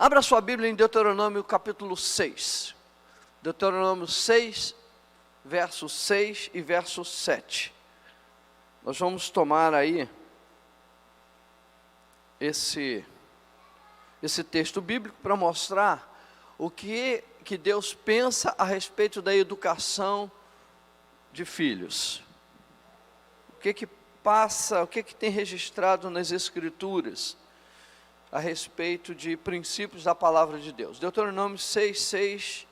Abra sua Bíblia em Deuteronômio capítulo 6. Deuteronômio 6, verso 6 e verso 7. Nós vamos tomar aí esse texto bíblico para mostrar o que Deus pensa a respeito da educação de filhos. O que passa, o que tem registrado nas Escrituras a respeito de princípios da palavra de Deus. Deuteronômio 6, 6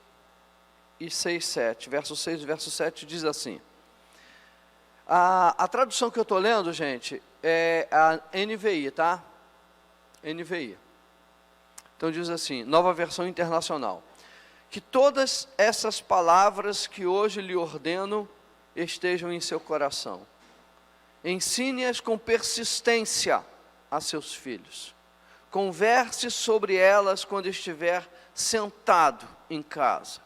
e 6, 7. Verso 6 e verso 7 diz assim. A tradução que eu estou lendo, gente, é a NVI, tá? NVI. Então diz assim, Nova Versão Internacional. Que todas essas palavras que hoje lhe ordeno estejam em seu coração. Ensine-as com persistência a seus filhos. Converse sobre elas quando estiver sentado em casa,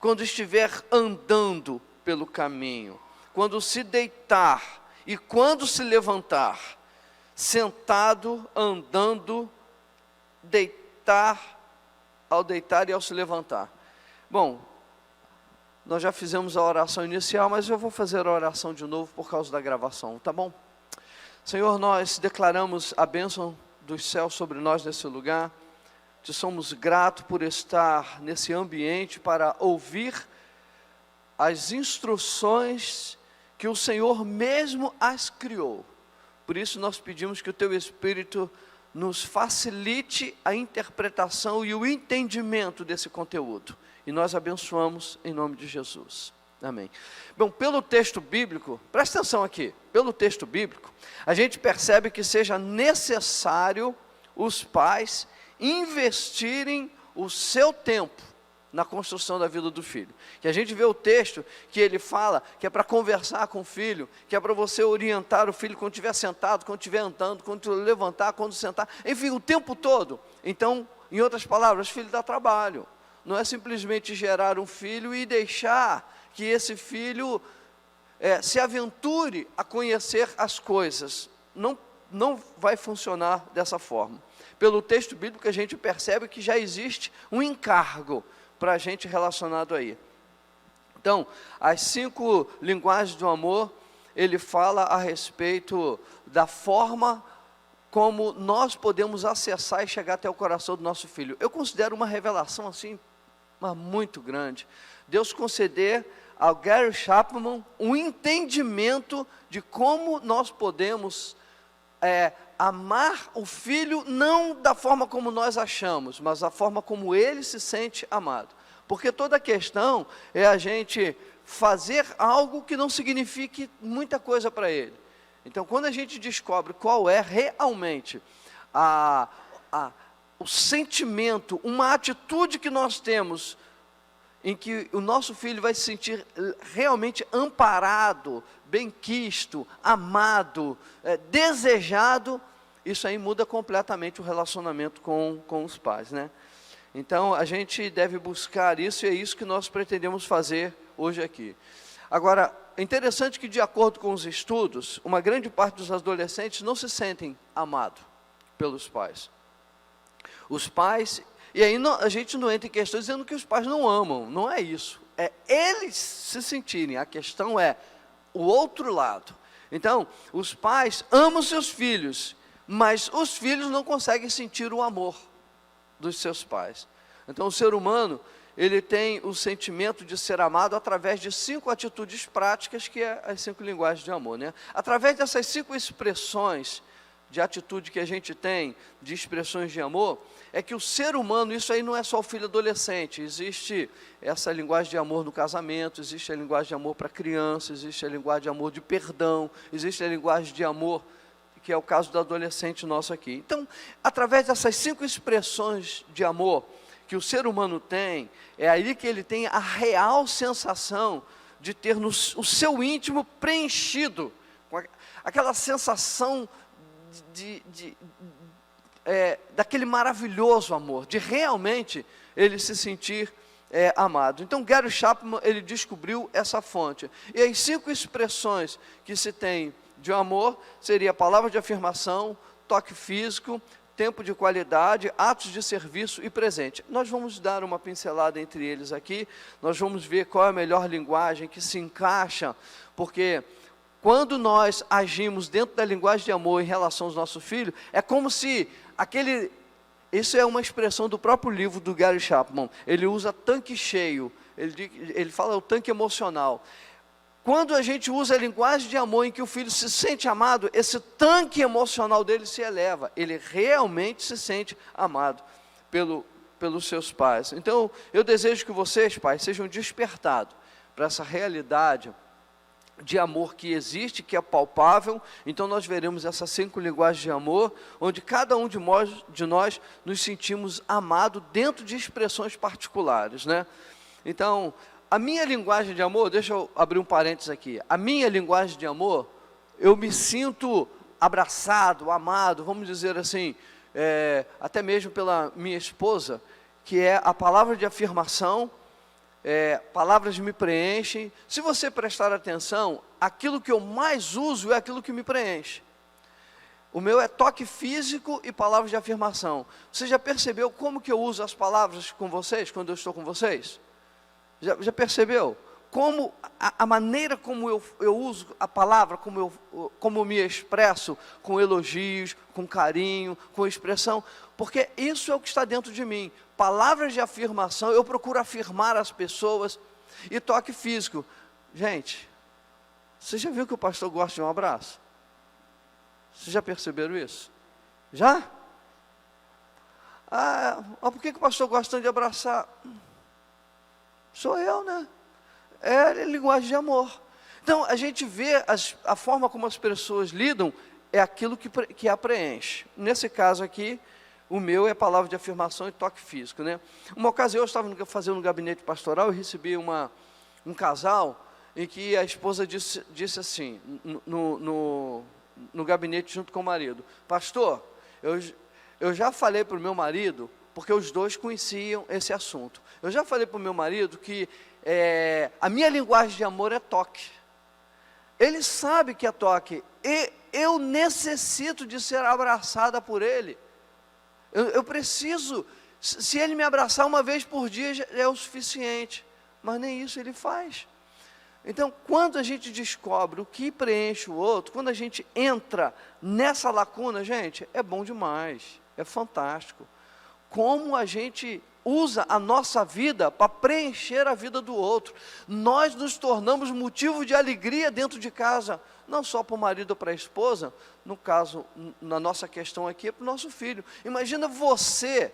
quando estiver andando pelo caminho, quando se deitar e quando se levantar, sentado, andando, ao deitar e ao se levantar. Bom, nós já fizemos a oração inicial, mas eu vou fazer a oração de novo por causa da gravação, tá bom? Senhor, nós declaramos a bênção dos céus sobre nós nesse lugar. Te somos gratos por estar nesse ambiente para ouvir as instruções que o Senhor mesmo as criou. Por isso nós pedimos que o Teu Espírito nos facilite a interpretação e o entendimento desse conteúdo. E nós abençoamos em nome de Jesus. Amém. Bom, pelo texto bíblico, presta atenção aqui, pelo texto bíblico, a gente percebe que seja necessário os pais investirem o seu tempo na construção da vida do filho. Que a gente vê o texto que ele fala que é para conversar com o filho, que é para você orientar o filho quando estiver sentado, quando estiver andando, quando levantar, quando sentar, enfim, o tempo todo. Então, em outras palavras, filho dá trabalho. Não é simplesmente gerar um filho e deixar que esse filho se aventure a conhecer as coisas. Não vai funcionar dessa forma. Pelo texto bíblico a gente percebe que já existe um encargo para a gente relacionado aí. Então, as 5 linguagens do amor, ele fala a respeito da forma como nós podemos acessar e chegar até o coração do nosso filho. Eu considero uma revelação assim, muito grande. Deus conceder ao Gary Chapman um entendimento de como nós podemos amar o filho, não da forma como nós achamos, mas da forma como ele se sente amado. Porque toda a questão é a gente fazer algo que não signifique muita coisa para ele. Então, quando a gente descobre qual é realmente o sentimento, uma atitude que nós temos, em que o nosso filho vai se sentir realmente amparado, benquisto, amado, desejado, isso aí muda completamente o relacionamento com os pais, né? Então, a gente deve buscar isso e é isso que nós pretendemos fazer hoje aqui. Agora, é interessante que, de acordo com os estudos, uma grande parte dos adolescentes não se sentem amados pelos pais. Os pais, e aí a gente não entra em questão dizendo que os pais não amam, não é isso. É eles se sentirem, a questão é o outro lado. Então, os pais amam seus filhos, mas os filhos não conseguem sentir o amor dos seus pais. Então, o ser humano, ele tem o sentimento de ser amado através de 5 atitudes práticas, que é as 5 linguagens de amor, né? Através dessas 5 expressões de atitude que a gente tem, de expressões de amor, é que o ser humano, isso aí não é só o filho adolescente, existe essa linguagem de amor no casamento, existe a linguagem de amor para criança, existe a linguagem de amor de perdão, existe a linguagem de amor, que é o caso do adolescente nosso aqui. Então, através dessas 5 expressões de amor que o ser humano tem, é aí que ele tem a real sensação de ter o seu íntimo preenchido, com aquela sensação daquele maravilhoso amor, de realmente ele se sentir amado. Então, Gary Chapman, ele descobriu essa fonte. E as 5 expressões que se tem de amor seria palavra de afirmação, toque físico, tempo de qualidade, atos de serviço e presente. Nós vamos dar uma pincelada entre eles aqui, nós vamos ver qual é a melhor linguagem que se encaixa, porque quando nós agimos dentro da linguagem de amor em relação aos nossos filhos, é como se isso é uma expressão do próprio livro do Gary Chapman, ele usa tanque cheio, ele fala o tanque emocional. Quando a gente usa a linguagem de amor em que o filho se sente amado, esse tanque emocional dele se eleva. Ele realmente se sente amado pelos seus pais. Então, eu desejo que vocês, pais, sejam despertados para essa realidade de amor que existe, que é palpável. Então, nós veremos essas 5 linguagens de amor, onde cada um de nós nos sentimos amados dentro de expressões particulares, né? Então, a minha linguagem de amor, deixa eu abrir um parênteses aqui. A minha linguagem de amor, eu me sinto abraçado, amado, vamos dizer assim, até mesmo pela minha esposa, que é a palavra de afirmação, palavras me preenchem. Se você prestar atenção, aquilo que eu mais uso é aquilo que me preenche. O meu é toque físico e palavras de afirmação. Você já percebeu como que eu uso as palavras com vocês, quando eu estou com vocês? Já percebeu? Como a maneira como eu uso a palavra, como eu me expresso, com elogios, com carinho, com expressão, porque isso é o que está dentro de mim. Palavras de afirmação, eu procuro afirmar as pessoas, e toque físico. Gente, você já viu que o pastor gosta de um abraço? Vocês já perceberam isso? Já? Mas por que o pastor gosta tanto de abraçar? Sou eu, né? É linguagem de amor. Então, a gente vê a forma como as pessoas lidam, é aquilo que a preenche. Nesse caso aqui, o meu é palavra de afirmação e toque físico, né? Uma ocasião, eu estava fazendo um gabinete pastoral e recebi um casal em que a esposa disse assim, no gabinete junto com o marido: pastor, eu já falei para o meu marido, porque os dois conheciam esse assunto. Eu já falei para o meu marido que a minha linguagem de amor é toque. Ele sabe que é toque. E eu necessito de ser abraçada por ele. Eu preciso, se ele me abraçar uma vez por dia, já é o suficiente. Mas nem isso ele faz. Então, quando a gente descobre o que preenche o outro, quando a gente entra nessa lacuna, gente, é bom demais, é fantástico. Como a gente usa a nossa vida para preencher a vida do outro. Nós nos tornamos motivo de alegria dentro de casa, não só para o marido ou para a esposa, no caso, na nossa questão aqui, é para o nosso filho. Imagina você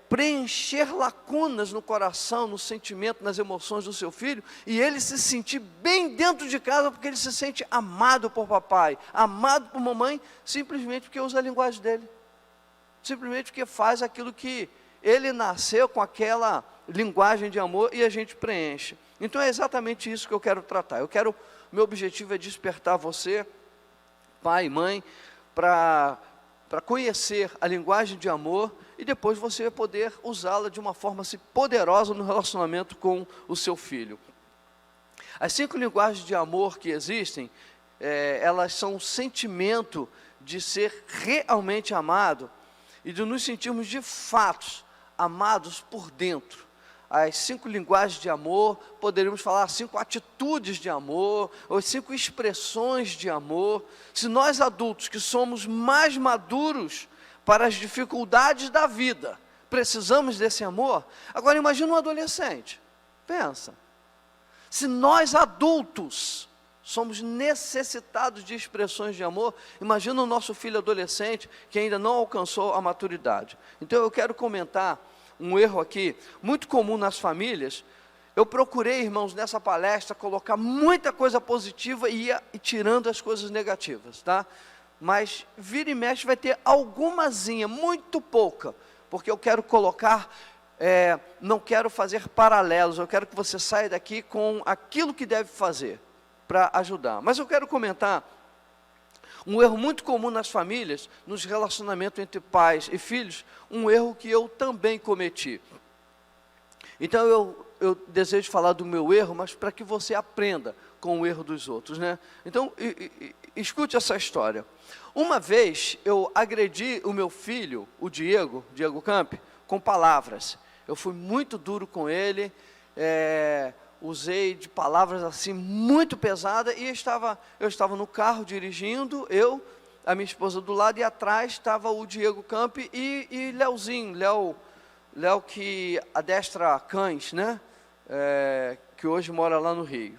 preencher lacunas no coração, no sentimento, nas emoções do seu filho, e ele se sentir bem dentro de casa, porque ele se sente amado por papai, amado por mamãe, simplesmente porque usa a linguagem dele. Simplesmente porque faz aquilo que ele nasceu com aquela linguagem de amor e a gente preenche. Então é exatamente isso que eu quero tratar. Meu objetivo é despertar você, pai e mãe, para conhecer a linguagem de amor e depois você poder usá-la de uma forma assim, poderosa no relacionamento com o seu filho. As 5 linguagens de amor que existem, elas são um sentimento de ser realmente amado, e de nos sentirmos de fato amados por dentro. As 5 linguagens de amor, poderíamos falar 5 atitudes de amor, ou 5 expressões de amor. Se nós adultos que somos mais maduros para as dificuldades da vida, precisamos desse amor, agora imagina um adolescente, pensa, se nós adultos somos necessitados de expressões de amor, imagina o nosso filho adolescente que ainda não alcançou a maturidade. Então eu quero comentar um erro aqui, muito comum nas famílias. Eu procurei, irmãos, nessa palestra, colocar muita coisa positiva e ia tirando as coisas negativas, tá? Mas vira e mexe vai ter algumazinha, muito pouca, porque eu quero colocar, não quero fazer paralelos, eu quero que você saia daqui com aquilo que deve fazer para ajudar. Mas eu quero comentar um erro muito comum nas famílias, nos relacionamentos entre pais e filhos, um erro que eu também cometi. Então eu desejo falar do meu erro, mas para que você aprenda com o erro dos outros, né? Então, escute essa história. Uma vez eu agredi o meu filho, o Diego Camp, com palavras. Eu fui muito duro com ele, usei de palavras assim muito pesadas, e eu estava no carro dirigindo, a minha esposa do lado, e atrás estava o Diego Camp e Leozinho, Léo que adestra cães, né? Que hoje mora lá no Rio,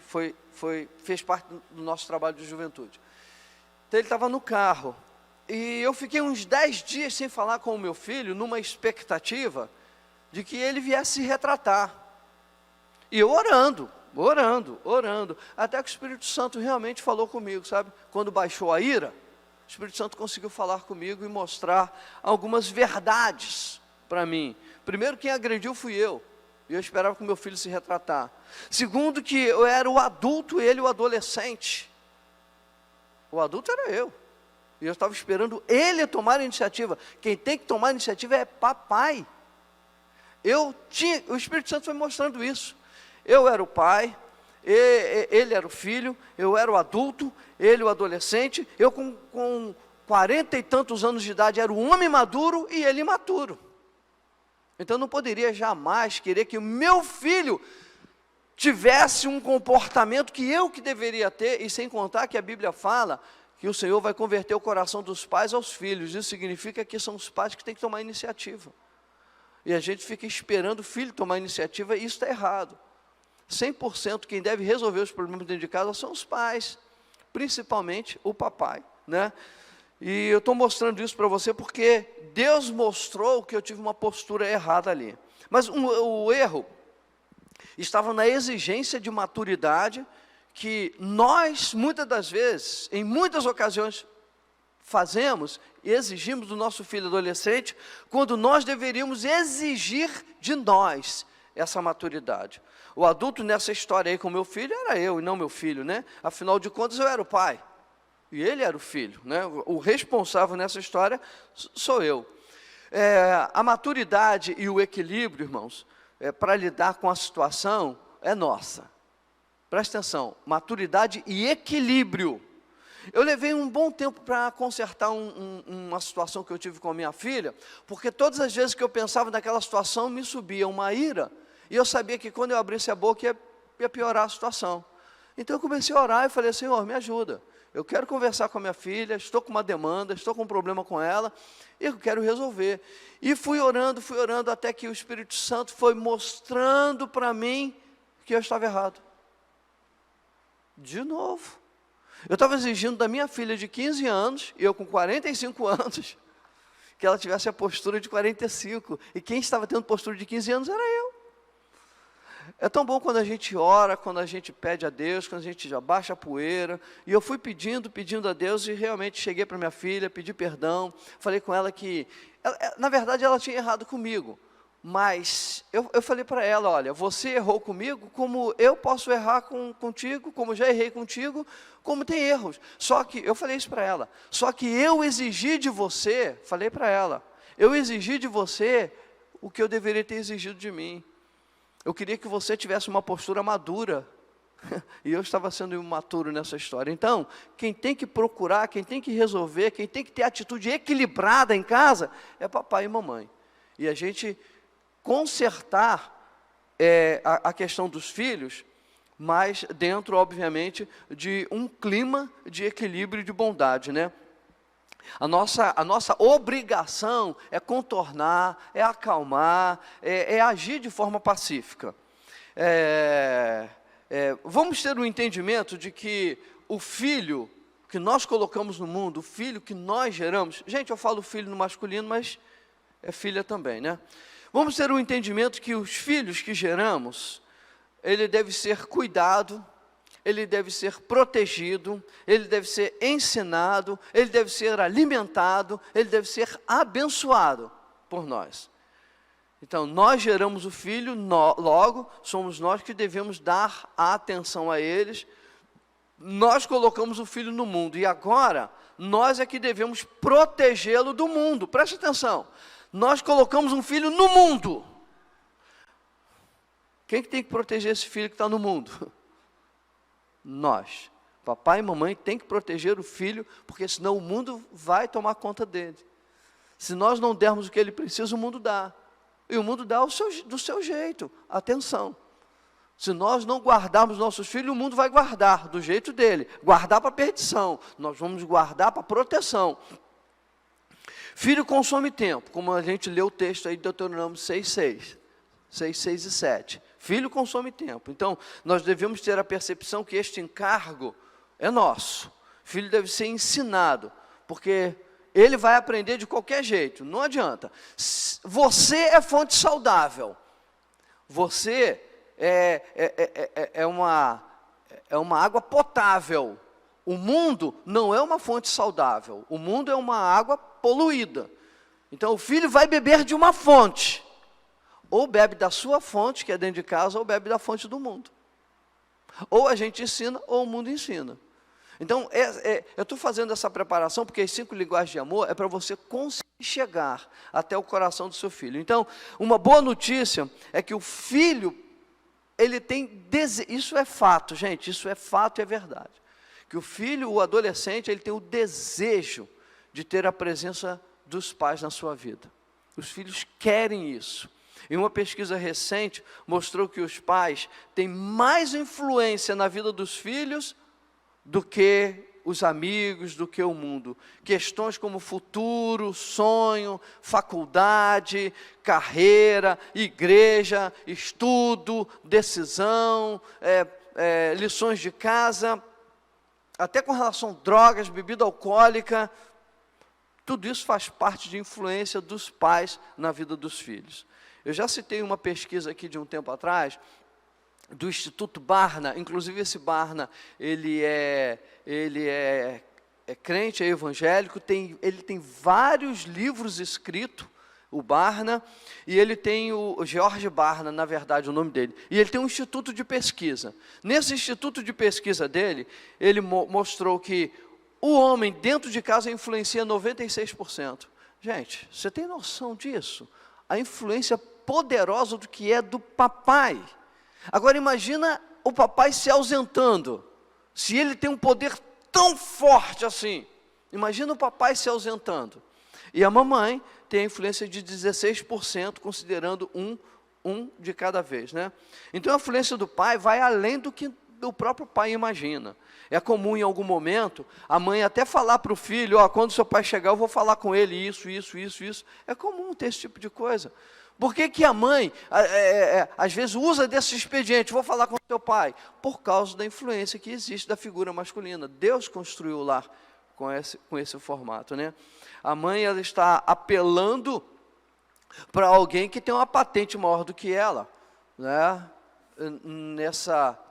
fez parte do nosso trabalho de juventude. Então ele estava no carro, e eu fiquei uns 10 dias sem falar com o meu filho, numa expectativa de que ele viesse se retratar. E eu orando, até que o Espírito Santo realmente falou comigo, sabe? Quando baixou a ira, o Espírito Santo conseguiu falar comigo e mostrar algumas verdades para mim. Primeiro, quem agrediu fui eu, e eu esperava que o meu filho se retratar. Segundo, que eu era o adulto, ele o adolescente. O adulto era eu, e eu estava esperando ele tomar a iniciativa. Quem tem que tomar a iniciativa é papai. O Espírito Santo foi mostrando isso. Eu era o pai, ele era o filho, eu era o adulto, ele o adolescente. Eu com 40 e tantos anos de idade era o homem maduro e ele imaturo. Então eu não poderia jamais querer que o meu filho tivesse um comportamento que deveria ter, e sem contar que a Bíblia fala que o Senhor vai converter o coração dos pais aos filhos. Isso significa que são os pais que têm que tomar iniciativa. E a gente fica esperando o filho tomar iniciativa, e isso está errado. 100% quem deve resolver os problemas dentro de casa são os pais, principalmente o papai, né? E eu estou mostrando isso para você porque Deus mostrou que eu tive uma postura errada ali. Mas o erro estava na exigência de maturidade que nós, muitas das vezes, em muitas ocasiões, fazemos e exigimos do nosso filho adolescente, quando nós deveríamos exigir de nós essa maturidade. O adulto nessa história aí com meu filho era eu e não meu filho, né? Afinal de contas eu era o pai e ele era o filho, né? O responsável nessa história sou eu. A maturidade e o equilíbrio, irmãos, para lidar com a situação é nossa. Presta atenção, maturidade e equilíbrio. Eu levei um bom tempo para consertar uma situação que eu tive com a minha filha, porque todas as vezes que eu pensava naquela situação, me subia uma ira, e eu sabia que quando eu abrisse a boca ia piorar a situação. Então eu comecei a orar e falei: Senhor, me ajuda, eu quero conversar com a minha filha, estou com uma demanda, estou com um problema com ela, e eu quero resolver. E fui orando, até que o Espírito Santo foi mostrando para mim que eu estava errado. De novo. Eu estava exigindo da minha filha de 15 anos, e eu com 45 anos, que ela tivesse a postura de 45, e quem estava tendo postura de 15 anos era eu. É tão bom quando a gente ora, quando a gente pede a Deus, quando a gente já baixa a poeira, e eu fui pedindo a Deus, e realmente cheguei para minha filha, pedi perdão, falei com ela que, na verdade ela tinha errado comigo, mas eu falei para ela: olha, você errou comigo como eu posso errar contigo, como já errei contigo, como tem erros. Só que, eu falei isso para ela, só que eu exigi de você, falei para ela, eu exigi de você o que eu deveria ter exigido de mim. Eu queria que você tivesse uma postura madura, e eu estava sendo imaturo nessa história. Então, quem tem que procurar, quem tem que resolver, quem tem que ter atitude equilibrada em casa, é papai e mamãe. E a gente consertar a questão dos filhos, mas dentro, obviamente, de um clima de equilíbrio e de bondade, né? A nossa obrigação é contornar, é acalmar, é agir de forma pacífica. Vamos ter um entendimento de que o filho que nós colocamos no mundo, o filho que nós geramos, gente, eu falo filho no masculino, mas é filha também, né? Vamos ter um entendimento que os filhos que geramos, ele deve ser cuidado, ele deve ser protegido, ele deve ser ensinado, ele deve ser alimentado, ele deve ser abençoado por nós. Então, nós geramos o filho, logo, somos nós que devemos dar a atenção a eles. Nós colocamos o filho no mundo, e agora, nós é que devemos protegê-lo do mundo. Preste atenção, nós colocamos um filho no mundo. Quem que tem que proteger esse filho que está no mundo? Nós. Papai e mamãe têm que proteger o filho, porque senão o mundo vai tomar conta dele. Se nós não dermos o que ele precisa, o mundo dá. E o mundo dá do seu jeito. Atenção. Se nós não guardarmos nossos filhos, o mundo vai guardar do jeito dele. Guardar para perdição. Nós vamos guardar para proteção. Filho consome tempo, como a gente leu o texto aí de Deuteronômio 6, 6 e 7. Filho consome tempo. Então, nós devemos ter a percepção que este encargo é nosso. Filho deve ser ensinado, porque ele vai aprender de qualquer jeito, não adianta. Você é fonte saudável. Você é uma água potável. O mundo não é uma fonte saudável. O mundo é uma água poluída. Então, o filho vai beber de uma fonte. Ou bebe da sua fonte, que é dentro de casa, ou bebe da fonte do mundo. Ou a gente ensina, ou o mundo ensina. Então, eu estou fazendo essa preparação, porque as 5 linguagens de amor é para você conseguir chegar até o coração do seu filho. Então, uma boa notícia é que o filho, ele tem desejo, isso é fato, gente, isso é fato e é verdade. Que o filho, o adolescente, ele tem o desejo de ter a presença dos pais na sua vida. Os filhos querem isso. E uma pesquisa recente mostrou que os pais têm mais influência na vida dos filhos do que os amigos, do que o mundo. Questões como futuro, sonho, faculdade, carreira, igreja, estudo, decisão, lições de casa, até com relação a drogas, bebida alcoólica, tudo isso faz parte de influência dos pais na vida dos filhos. Eu já citei uma pesquisa aqui de um tempo atrás, do Instituto Barna. Inclusive esse Barna, ele é crente, é evangélico, ele tem vários livros escritos, o Barna, e ele tem o George Barna, na verdade, o nome dele, e ele tem um instituto de pesquisa. Nesse instituto de pesquisa dele, ele mostrou que o homem dentro de casa influencia 96%. Gente, você tem noção disso? A influência poderosa do que é do papai. Agora imagina o papai se ausentando. Se ele tem um poder tão forte assim, imagina o papai se ausentando. E a mamãe tem a influência de 16%, considerando um de cada vez, né? Então a influência do pai vai além do que o próprio pai imagina. É comum em algum momento a mãe até falar para o filho, quando seu pai chegar eu vou falar com ele isso. É comum ter esse tipo de coisa. Por que a mãe, às vezes, usa desse expediente, vou falar com o seu pai? Por causa da influência que existe da figura masculina. Deus construiu o lar com esse formato, né? A mãe, ela está apelando para alguém que tem uma patente maior do que ela, né?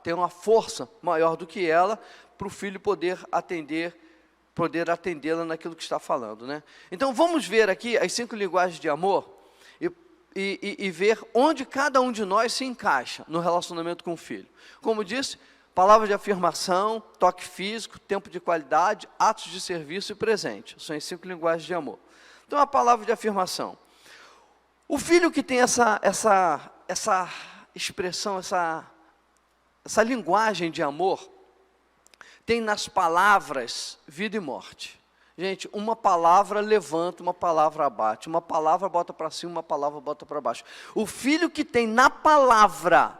Tem uma força maior do que ela, para o filho poder atendê-la naquilo que está falando, né? Então, vamos ver aqui as 5 linguagens de amor, e ver onde cada um de nós se encaixa no relacionamento com o filho. Como disse, palavras de afirmação, toque físico, tempo de qualidade, atos de serviço e presente. São as 5 linguagens de amor. Então, a palavra de afirmação. O filho que tem essa expressão, essa linguagem de amor, tem nas palavras vida e morte. Gente, uma palavra levanta, uma palavra abate, uma palavra bota para cima, uma palavra bota para baixo. O filho que tem na palavra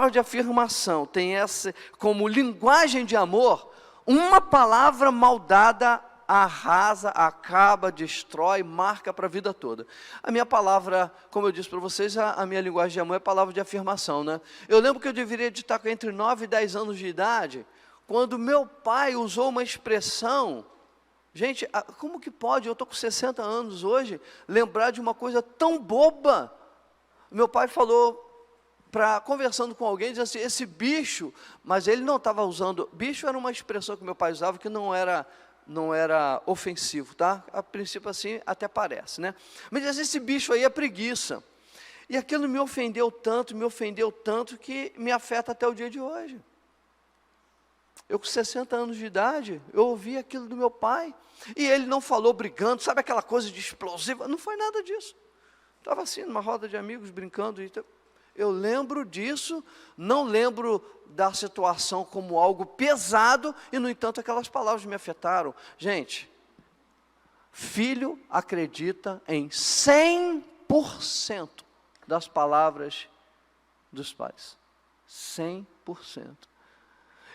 de afirmação, tem essa como linguagem de amor, uma palavra mal dada arrasa, acaba, destrói, marca para a vida toda. A minha palavra, como eu disse para vocês, a minha linguagem de amor é palavra de afirmação, né? Eu lembro que eu deveria estar com entre 9 e 10 anos de idade, quando meu pai usou uma expressão. Gente, como que pode, eu estou com 60 anos hoje, lembrar de uma coisa tão boba? Meu pai falou, conversando com alguém, dizia assim, esse bicho, mas ele não estava usando, bicho era uma expressão que meu pai usava, que não era ofensivo, tá? A princípio assim, até parece, né? Mas dizia, esse bicho aí é preguiça. E aquilo me ofendeu tanto, que me afeta até o dia de hoje. Eu com 60 anos de idade, eu ouvi aquilo do meu pai, e ele não falou brigando, sabe aquela coisa de explosiva? Não foi nada disso. Estava assim, numa roda de amigos, brincando, e eu lembro disso, não lembro da situação como algo pesado, e no entanto aquelas palavras me afetaram. Gente, filho acredita em 100% das palavras dos pais. 100%.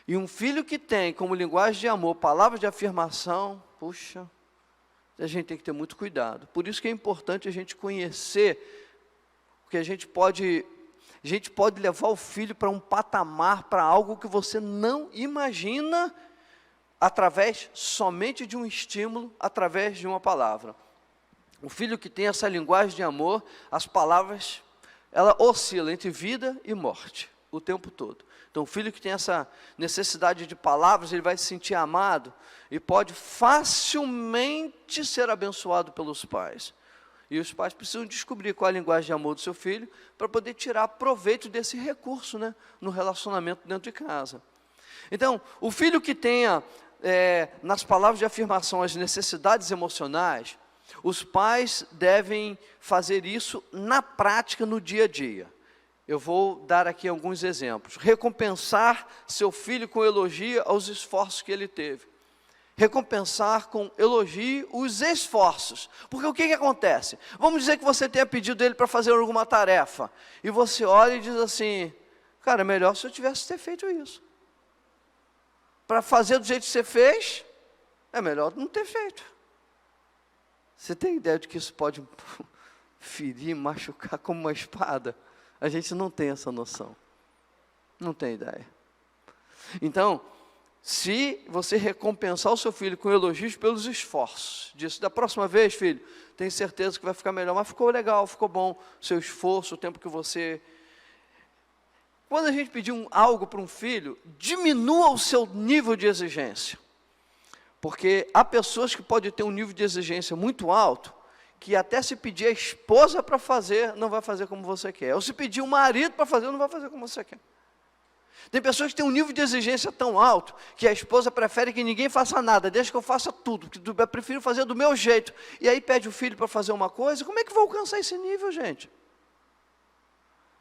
E um filho que tem como linguagem de amor palavras de afirmação, puxa, a gente tem que ter muito cuidado. Por isso que é importante a gente conhecer, porque a gente pode levar o filho para um patamar, para algo que você não imagina, através somente de um estímulo, através de uma palavra. O filho que tem essa linguagem de amor, as palavras, ela oscila entre vida e morte, o tempo todo. Então, o filho que tem essa necessidade de palavras, ele vai se sentir amado e pode facilmente ser abençoado pelos pais. E os pais precisam descobrir qual é a linguagem de amor do seu filho para poder tirar proveito desse recurso, né, no relacionamento dentro de casa. Então, o filho que tenha, nas palavras de afirmação, as necessidades emocionais, os pais devem fazer isso na prática, no dia a dia. Eu vou dar aqui alguns exemplos. Recompensar seu filho com elogio aos esforços que ele teve. Recompensar com elogio os esforços. Porque o que acontece? Vamos dizer que você tenha pedido ele para fazer alguma tarefa. E você olha e diz assim, cara, é melhor se eu tivesse ter feito isso. Para fazer do jeito que você fez, é melhor não ter feito. Você tem ideia de que isso pode ferir, machucar como uma espada? A gente não tem essa noção. Não tem ideia. Então, se você recompensar o seu filho com elogios pelos esforços, disso, da próxima vez, filho, tenho certeza que vai ficar melhor, mas ficou legal, ficou bom, seu esforço, o tempo que você... Quando a gente pedir algo para um filho, diminua o seu nível de exigência. Porque há pessoas que podem ter um nível de exigência muito alto, que até se pedir a esposa para fazer, não vai fazer como você quer. Ou se pedir o marido para fazer, não vai fazer como você quer. Tem pessoas que têm um nível de exigência tão alto, que a esposa prefere que ninguém faça nada, deixa que eu faça tudo, que eu prefiro fazer do meu jeito. E aí pede o filho para fazer uma coisa, como é que vai alcançar esse nível, gente?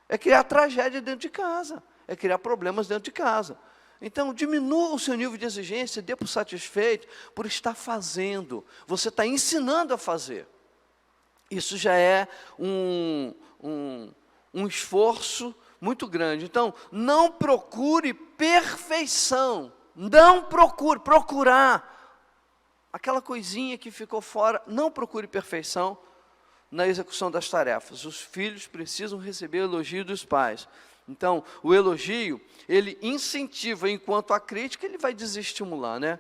É criar tragédia dentro de casa, é criar problemas dentro de casa. Então, diminua o seu nível de exigência, dê por satisfeito, por estar fazendo. Você está ensinando a fazer. Isso já é um esforço muito grande. Então, não procure perfeição. Não procure, procurar. Aquela coisinha que ficou fora, não procure perfeição na execução das tarefas. Os filhos precisam receber elogio dos pais. Então, o elogio, ele incentiva, enquanto a crítica, ele vai desestimular, né?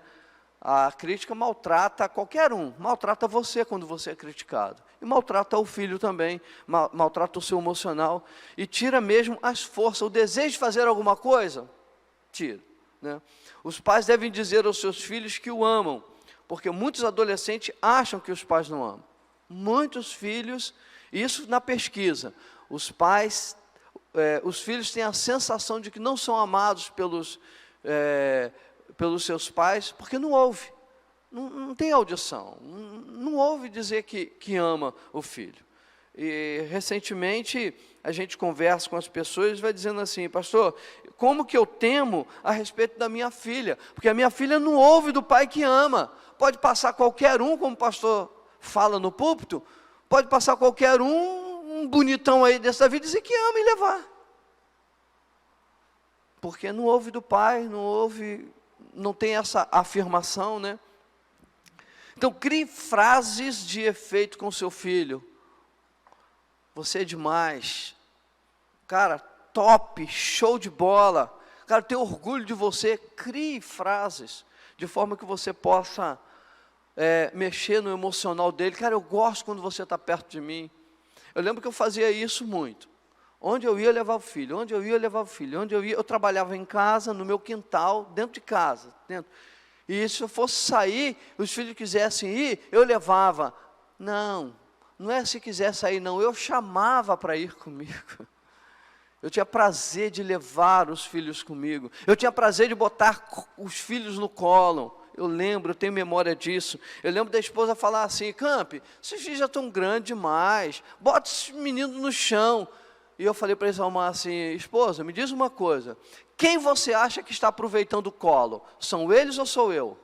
A crítica maltrata qualquer um, maltrata você quando você é criticado. E maltrata o filho também, maltrata o seu emocional. E tira mesmo as forças, o desejo de fazer alguma coisa, tira, né? Os pais devem dizer aos seus filhos que o amam, porque muitos adolescentes acham que os pais não amam. Muitos filhos, isso na pesquisa, os filhos têm a sensação de que não são amados pelos seus pais, porque não ouve, não tem audição, não ouve dizer que ama o filho. E recentemente a gente conversa com as pessoas e vai dizendo assim, pastor, como que eu temo a respeito da minha filha? Porque a minha filha não ouve do pai que ama. Pode passar qualquer um, como o pastor fala no púlpito, pode passar qualquer um bonitão aí dessa vida e dizer que ama e levar. Porque não ouve do pai, não tem essa afirmação, né? Então, crie frases de efeito com seu filho. Você é demais. Cara, top, show de bola. Cara, tenho orgulho de você. Crie frases de forma que você possa mexer no emocional dele. Cara, eu gosto quando você está perto de mim. Eu lembro que eu fazia isso muito. Onde eu ia, eu levava o filho. Onde eu ia, eu levava o filho. Onde eu ia, eu trabalhava em casa, no meu quintal, dentro de casa. E se eu fosse sair, os filhos quisessem ir, eu levava. Não é se quiser sair, não. Eu chamava para ir comigo. Eu tinha prazer de levar os filhos comigo. Eu tinha prazer de botar os filhos no colo. Eu lembro, eu tenho memória disso. Eu lembro da esposa falar assim, Camp, esses filhos já estão grandes demais. Bota esses meninos no chão. e eu falei para Isalmar assim, esposa, me diz uma coisa, quem você acha que está aproveitando o colo? São eles ou sou eu?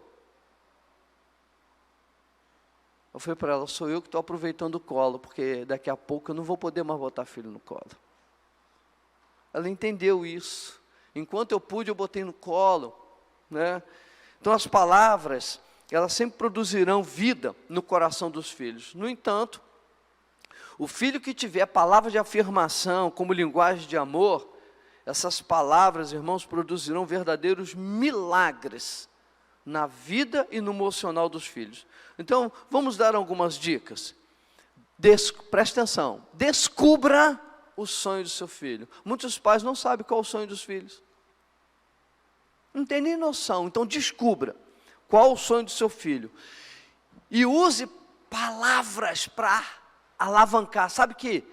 Eu falei para ela, sou eu que estou aproveitando o colo, porque daqui a pouco eu não vou poder mais botar filho no colo. Ela entendeu isso. Enquanto eu pude, eu botei no colo, né? Então as palavras, elas sempre produzirão vida no coração dos filhos. No entanto, o filho que tiver palavra de afirmação como linguagem de amor, essas palavras, irmãos, produzirão verdadeiros milagres na vida e no emocional dos filhos. Então, vamos dar algumas dicas. Presta atenção, descubra o sonho do seu filho. Muitos pais não sabem qual é o sonho dos filhos. Não tem nem noção, então descubra qual o sonho do seu filho. E use palavras para alavancar. Sabe que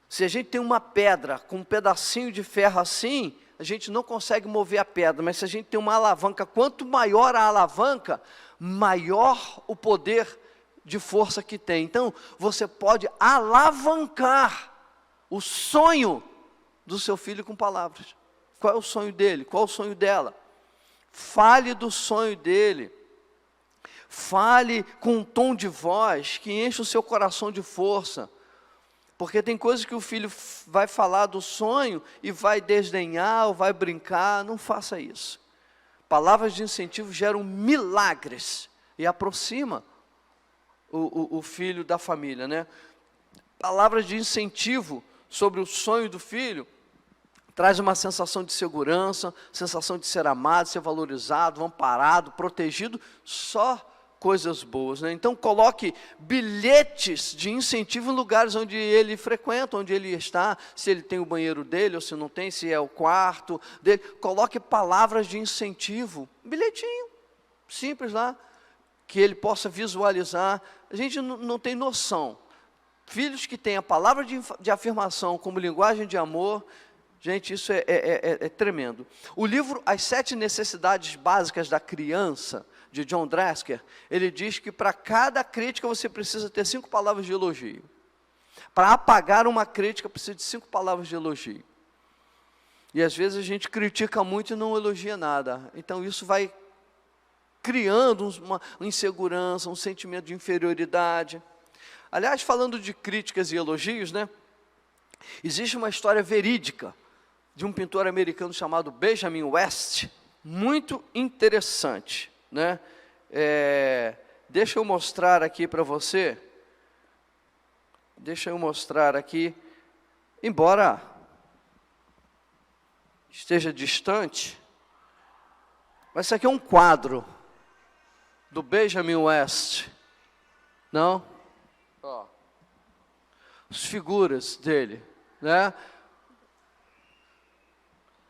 se a gente tem uma pedra com um pedacinho de ferro assim, a gente não consegue mover a pedra, mas se a gente tem uma alavanca, quanto maior a alavanca, maior o poder de força que tem. Então, você pode alavancar o sonho do seu filho com palavras. Qual é o sonho dele? Qual é o sonho dela? Fale do sonho dele. Fale com um tom de voz que enche o seu coração de força. Porque tem coisas que o filho vai falar do sonho e vai desdenhar ou vai brincar. Não faça isso. Palavras de incentivo geram milagres e aproxima o filho da família, né? Palavras de incentivo sobre o sonho do filho traz uma sensação de segurança, sensação de ser amado, ser valorizado, amparado, protegido, só coisas boas, né? Então coloque bilhetes de incentivo em lugares onde ele frequenta, onde ele está, se ele tem o banheiro dele ou se não tem, se é o quarto dele. Coloque palavras de incentivo, bilhetinho simples lá, que ele possa visualizar. A gente não tem noção. Filhos que têm a palavra de afirmação como linguagem de amor, gente, isso é tremendo. O livro As 7 Necessidades Básicas da Criança, de John Drasker, ele diz que para cada crítica você precisa ter 5 palavras de elogio. Para apagar uma crítica precisa de 5 palavras de elogio. E às vezes a gente critica muito e não elogia nada. Então isso vai criando uma insegurança, um sentimento de inferioridade. Aliás, falando de críticas e elogios, né? Existe uma história verídica de um pintor americano chamado Benjamin West, muito interessante, né? Deixa eu mostrar aqui para você. Deixa eu mostrar aqui. Embora esteja distante, mas isso aqui é um quadro do Benjamin West. Não? Ó, as figuras dele, né?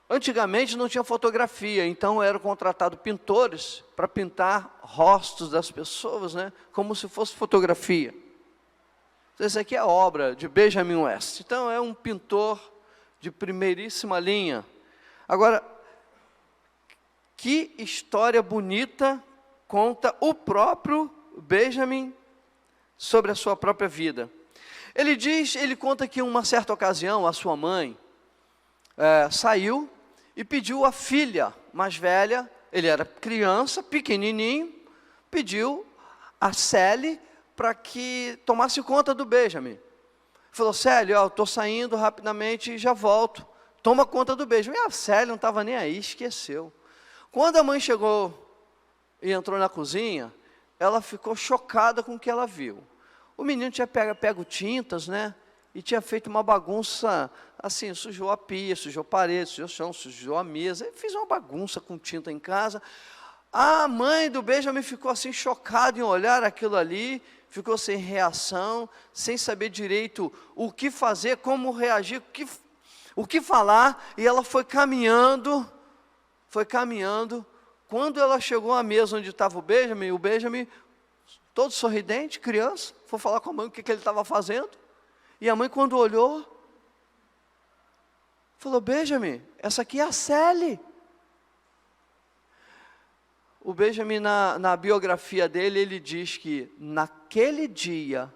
Antigamente não tinha fotografia, então eram contratados pintores para pintar rostos das pessoas, né? Como se fosse fotografia. Essa aqui é a obra de Benjamin West. Então é um pintor de primeiríssima linha. Agora, que história bonita conta o próprio Benjamin sobre a sua própria vida. Ele conta que em uma certa ocasião a sua mãe saiu e pediu a filha mais velha, ele era criança, pequenininho, pediu a Sally para que tomasse conta do Benjamin. Falou, Sally, eu estou saindo rapidamente e já volto. Toma conta do Benjamin. E a Sally não estava nem aí, esqueceu. Quando a mãe chegou e entrou na cozinha, ela ficou chocada com o que ela viu. O menino tinha pego tintas, né? E tinha feito uma bagunça, assim, sujou a pia, sujou a parede, sujou o chão, sujou a mesa. Ele fez uma bagunça com tinta em casa. A mãe do Benjamin ficou assim, chocada em olhar aquilo ali, ficou sem reação, sem saber direito o que fazer, como reagir, o que falar, e ela foi caminhando. Quando ela chegou à mesa onde estava o Benjamin, todo sorridente, criança, foi falar com a mãe o que ele estava fazendo. E a mãe, quando olhou, falou, Benjamin, essa aqui é a Sally. O Benjamin, na biografia dele, ele diz que, naquele dia,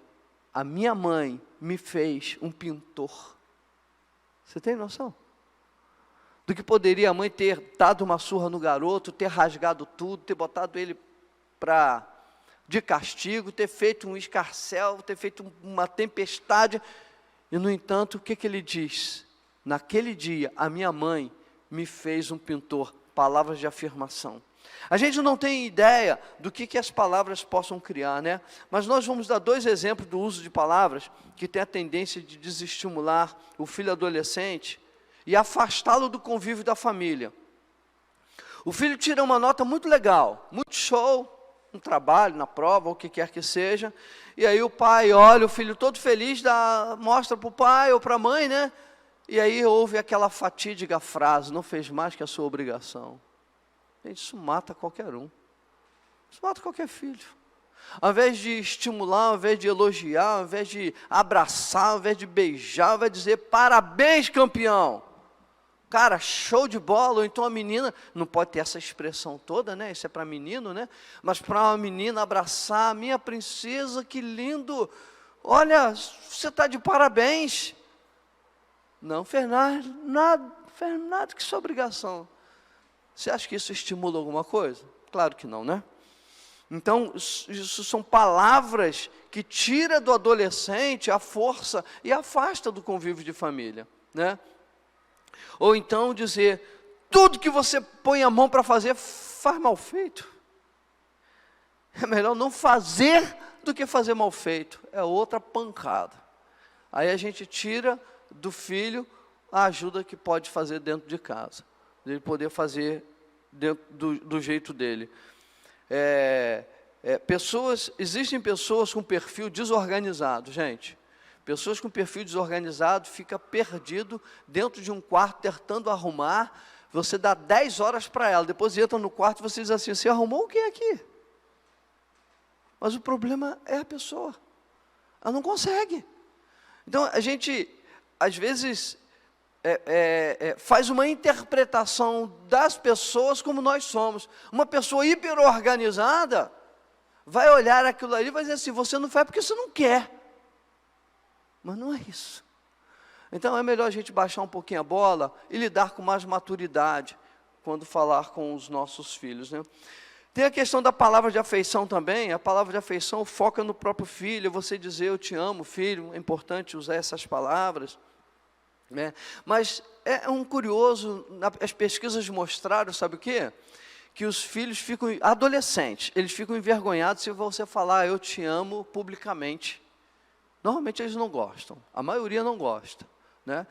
a minha mãe me fez um pintor. Você tem noção? Do que poderia a mãe ter dado uma surra no garoto, ter rasgado tudo, ter botado ele de castigo, ter feito um escarcéu, ter feito uma tempestade. E, no entanto, o que ele diz? Naquele dia, a minha mãe me fez um pintor. Palavras de afirmação. A gente não tem ideia do que as palavras possam criar, né? Mas nós vamos dar 2 exemplos do uso de palavras que tem a tendência de desestimular o filho adolescente e afastá-lo do convívio da família. O filho tira uma nota muito legal, muito show, no trabalho, na prova, ou o que quer que seja, e aí o pai olha, o filho todo feliz, mostra para o pai ou para a mãe, né? E aí houve aquela fatídica frase, não fez mais que a sua obrigação. Gente, isso mata qualquer um. Isso mata qualquer filho. Ao invés de estimular, ao invés de elogiar, ao invés de abraçar, ao invés de beijar, ao invés de dizer, parabéns, campeão. Cara, show de bola. Ou então a menina, não pode ter essa expressão toda, né? Isso é para menino, né? Mas para uma menina abraçar, minha princesa, que lindo. Olha, você está de parabéns. Não fez nada que sua obrigação. Você acha que isso estimula alguma coisa? Claro que não, né? Então, isso são palavras que tiram do adolescente a força e afasta do convívio de família, né? Ou então dizer, tudo que você põe a mão para fazer, faz mal feito. É melhor não fazer do que fazer mal feito. É outra pancada. Aí a gente tira do filho a ajuda que pode fazer dentro de casa. Ele poder fazer dentro do jeito dele. Existem pessoas com perfil desorganizado, gente. Pessoas com perfil desorganizado fica perdido dentro de um quarto tentando arrumar. Você dá 10 horas para ela, depois entra no quarto e você diz assim, você arrumou o que aqui? Mas o problema é a pessoa. Ela não consegue. Então a gente, às vezes, faz uma interpretação das pessoas como nós somos. Uma pessoa hiperorganizada vai olhar aquilo ali e vai dizer assim, você não faz porque você não quer. Mas não é isso. Então é melhor a gente baixar um pouquinho a bola e lidar com mais maturidade quando falar com os nossos filhos, né? Tem a questão da palavra de afeição também. A palavra de afeição foca no próprio filho. Você dizer eu te amo, filho, é importante usar essas palavras, né? Mas é um curioso, as pesquisas mostraram, sabe o quê? Que os filhos ficam, adolescentes, eles ficam envergonhados se você falar eu te amo publicamente. Normalmente eles não gostam, a maioria não gosta, né?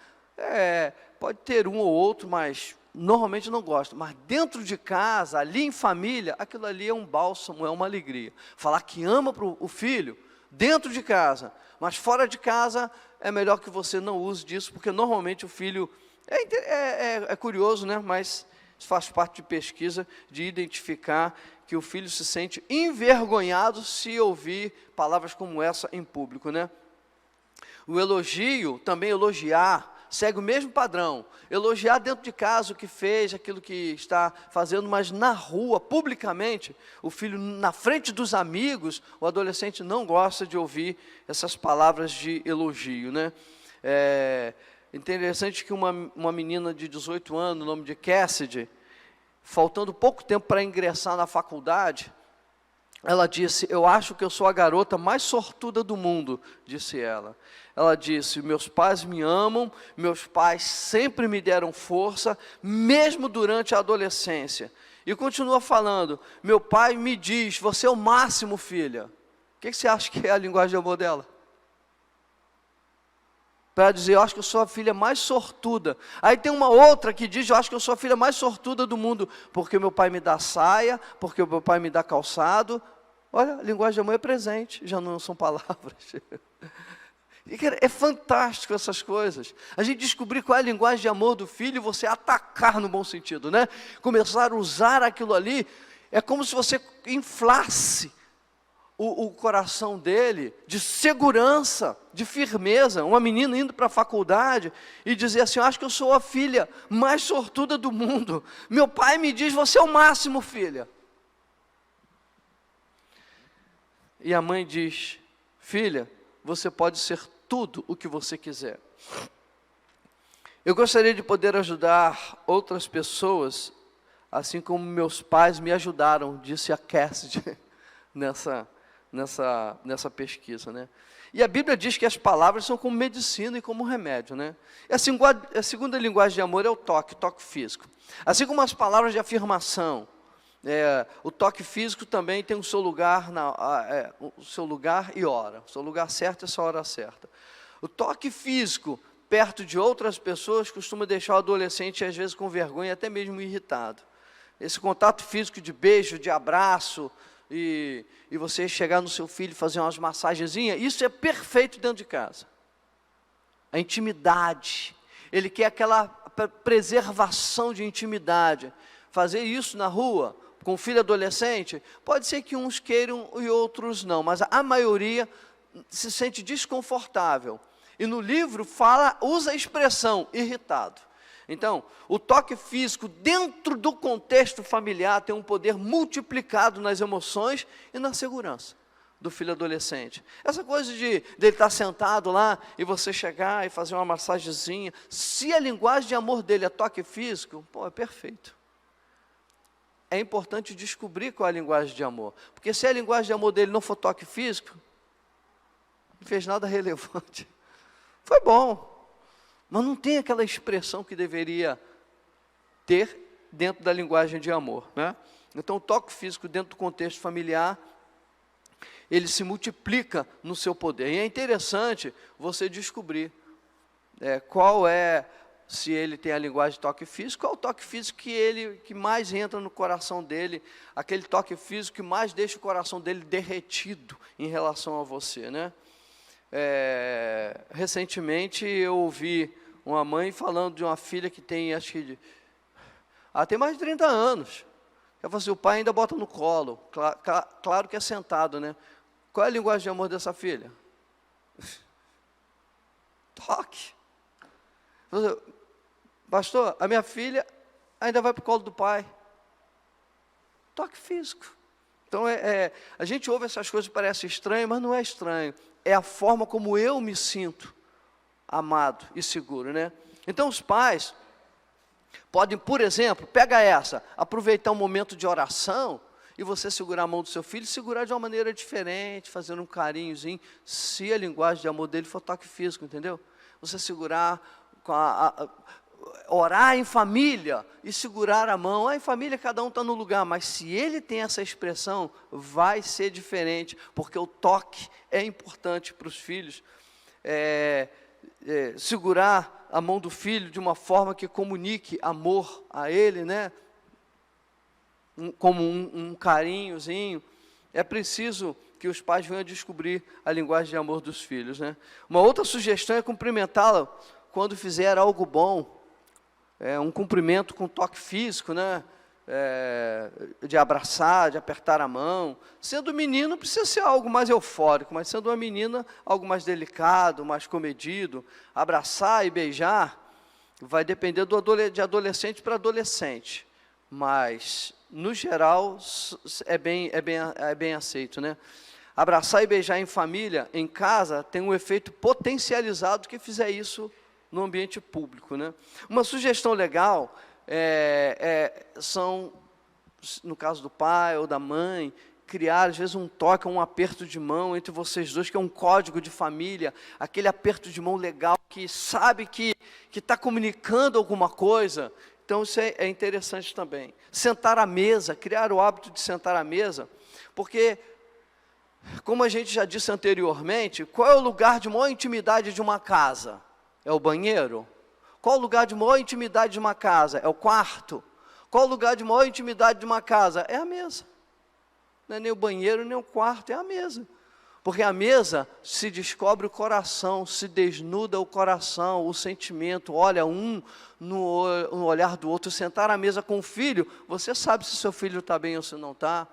Pode ter um ou outro, mas normalmente não gosta. Mas dentro de casa, ali em família, aquilo ali é um bálsamo, é uma alegria. Falar que ama para o filho, dentro de casa, mas fora de casa, é melhor que você não use disso, porque normalmente o filho, é curioso, né? Mas isso faz parte de pesquisa, de identificar que o filho se sente envergonhado se ouvir palavras como essa em público, né? O elogio, também elogiar, segue o mesmo padrão. Elogiar dentro de casa o que fez, aquilo que está fazendo, mas na rua, publicamente, o filho na frente dos amigos, o adolescente não gosta de ouvir essas palavras de elogio, né? Interessante que uma menina de 18 anos, o nome de Cassidy, faltando pouco tempo para ingressar na faculdade, ela disse, eu acho que eu sou a garota mais sortuda do mundo, disse ela. Ela disse, meus pais me amam, meus pais sempre me deram força, mesmo durante a adolescência. E continua falando, meu pai me diz, você é o máximo, filha. O que você acha que é a linguagem de amor dela? Para dizer, eu acho que eu sou a filha mais sortuda. Aí tem uma outra que diz, eu acho que eu sou a filha mais sortuda do mundo, porque meu pai me dá saia, porque meu pai me dá calçado. Olha, a linguagem de amor é presente, já não são palavras. E, cara, é fantástico essas coisas. A gente descobrir qual é a linguagem de amor do filho e você atacar no bom sentido, né? Começar a usar aquilo ali, é como se você inflasse o coração dele de segurança, de firmeza. Uma menina indo para a faculdade e dizer assim, eu acho que eu sou a filha mais sortuda do mundo. Meu pai me diz, você é o máximo, filha. E a mãe diz, filha, você pode ser tudo o que você quiser. Eu gostaria de poder ajudar outras pessoas, assim como meus pais me ajudaram, disse a Cassidy nessa pesquisa, né? E a Bíblia diz que as palavras são como medicina e como remédio, né? E a segunda linguagem de amor é o toque físico. Assim como as palavras de afirmação, o toque físico também tem o seu lugar, o seu lugar e hora. O seu lugar certo e a sua hora certa. O toque físico, perto de outras pessoas, costuma deixar o adolescente, às vezes, com vergonha e até mesmo irritado. Esse contato físico de beijo, de abraço, e você chegar no seu filho e fazer umas massagenzinhas, isso é perfeito dentro de casa. A intimidade. Ele quer aquela preservação de intimidade. Fazer isso na rua, com o filho adolescente, pode ser que uns queiram e outros não, mas a maioria se sente desconfortável. E no livro usa a expressão irritado. Então, o toque físico dentro do contexto familiar tem um poder multiplicado nas emoções e na segurança do filho adolescente. Essa coisa dele estar sentado lá e você chegar e fazer uma massagenzinha, se a linguagem de amor dele é toque físico, é perfeito. É importante descobrir qual é a linguagem de amor, porque se a linguagem de amor dele não for toque físico, não fez nada relevante. Foi bom, mas não tem aquela expressão que deveria ter dentro da linguagem de amor, né? Então, o toque físico dentro do contexto familiar, ele se multiplica no seu poder. E é interessante você descobrir se ele tem a linguagem de toque físico, qual é o toque físico que mais entra no coração dele, aquele toque físico que mais deixa o coração dele derretido em relação a você, né? Recentemente eu ouvi uma mãe falando de uma filha que tem, acho que tem mais de 30 anos. Ela falou assim, o pai ainda bota no colo, claro que é sentado, né? Qual é a linguagem de amor dessa filha? Toque. Pastor, a minha filha ainda vai para o colo do pai. Toque físico. Então, a gente ouve essas coisas e parece estranho, mas não é estranho. É a forma como eu me sinto amado e seguro, né? Então, os pais podem, por exemplo, aproveitar um momento de oração e você segurar a mão do seu filho, segurar de uma maneira diferente, fazendo um carinhozinho, se a linguagem de amor dele for toque físico, entendeu? Você segurar, orar em família e segurar a mão. Em família cada um está no lugar, mas se ele tem essa expressão, vai ser diferente, porque o toque é importante para os filhos. Segurar a mão do filho de uma forma que comunique amor a ele, né? Como um carinhozinho. É preciso que os pais venham a descobrir a linguagem de amor dos filhos, né? Uma outra sugestão é cumprimentá-la quando fizer algo bom. Um cumprimento com toque físico, né? De abraçar, de apertar a mão. Sendo menino, precisa ser algo mais eufórico, mas sendo uma menina, algo mais delicado, mais comedido. Abraçar e beijar vai depender de adolescente para adolescente, mas, no geral, é bem aceito, né? Abraçar e beijar em família, em casa, tem um efeito potencializado que fizer isso no ambiente público, né? Uma sugestão legal são, no caso do pai ou da mãe, criar, às vezes, um toque, um aperto de mão entre vocês dois, que é um código de família, aquele aperto de mão legal, que sabe que está comunicando alguma coisa. Então, isso é interessante também. Sentar à mesa, criar o hábito de sentar à mesa, porque, como a gente já disse anteriormente, qual é o lugar de maior intimidade de uma casa? É o banheiro? Qual o lugar de maior intimidade de uma casa? É o quarto? Qual o lugar de maior intimidade de uma casa? É a mesa. Não é nem o banheiro, nem o quarto, é a mesa. Porque a mesa se descobre o coração, se desnuda o coração, o sentimento, olha um no olhar do outro. Sentar à mesa com o filho, você sabe se seu filho está bem ou se não está.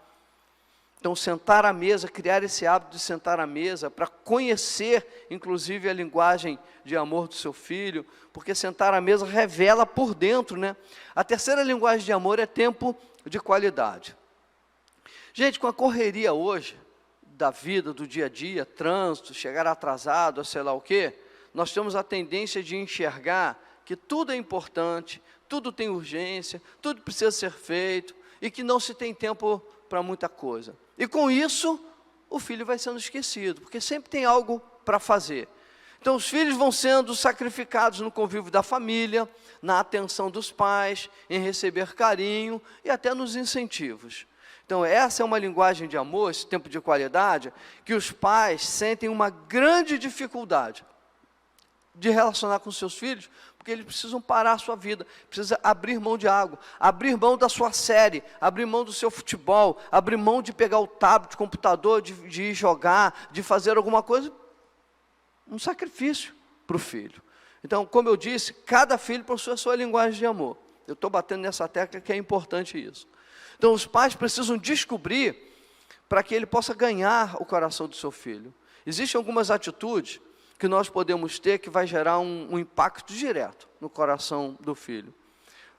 Então, sentar à mesa, criar esse hábito de sentar à mesa, para conhecer, inclusive, a linguagem de amor do seu filho, porque sentar à mesa revela por dentro, né? A terceira linguagem de amor é tempo de qualidade. Gente, com a correria hoje, da vida, do dia a dia, trânsito, chegar atrasado, sei lá o quê, nós temos a tendência de enxergar que tudo é importante, tudo tem urgência, tudo precisa ser feito, e que não se tem tempo para muita coisa. E com isso, o filho vai sendo esquecido, porque sempre tem algo para fazer. Então, os filhos vão sendo sacrificados no convívio da família, na atenção dos pais, em receber carinho e até nos incentivos. Então, essa é uma linguagem de amor, esse tempo de qualidade, que os pais sentem uma grande dificuldade de relacionar com seus filhos, porque eles precisam parar a sua vida, precisam abrir mão de algo, abrir mão da sua série, abrir mão do seu futebol, abrir mão de pegar o tablet, o computador, de ir jogar, de fazer alguma coisa, um sacrifício para o filho. Então, como eu disse, cada filho possui a sua linguagem de amor. Eu estou batendo nessa tecla que é importante isso. Então, os pais precisam descobrir para que ele possa ganhar o coração do seu filho. Existem algumas atitudes que nós podemos ter que vai gerar um impacto direto no coração do filho.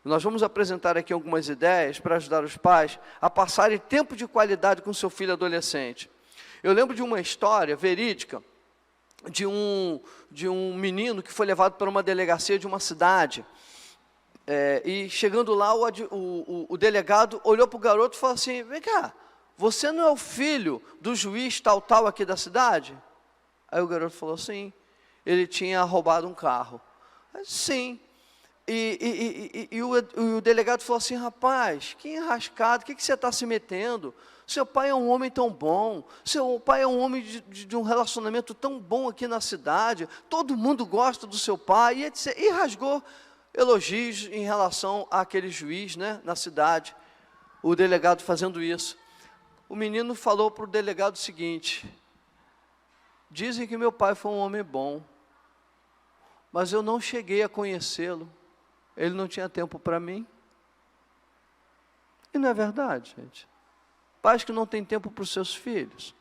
Nós vamos apresentar aqui algumas ideias para ajudar os pais a passarem tempo de qualidade com seu filho adolescente. Eu lembro de uma história verídica de um menino que foi levado para uma delegacia de uma cidade. E chegando lá, o delegado olhou para o garoto e falou assim: vem cá, você não é o filho do juiz tal aqui da cidade? Aí o garoto falou: sim. Ele tinha roubado um carro. Sim. E o delegado falou assim: rapaz, que enrascado, o que você está se metendo? Seu pai é um homem tão bom, seu pai é um homem de um relacionamento tão bom aqui na cidade, todo mundo gosta do seu pai, e etc. E rasgou elogios em relação àquele juiz, né, na cidade, o delegado fazendo isso. O menino falou para o delegado o seguinte: dizem que meu pai foi um homem bom, mas eu não cheguei a conhecê-lo, ele não tinha tempo para mim. E não é verdade, gente? Pais que não têm tempo para os seus filhos,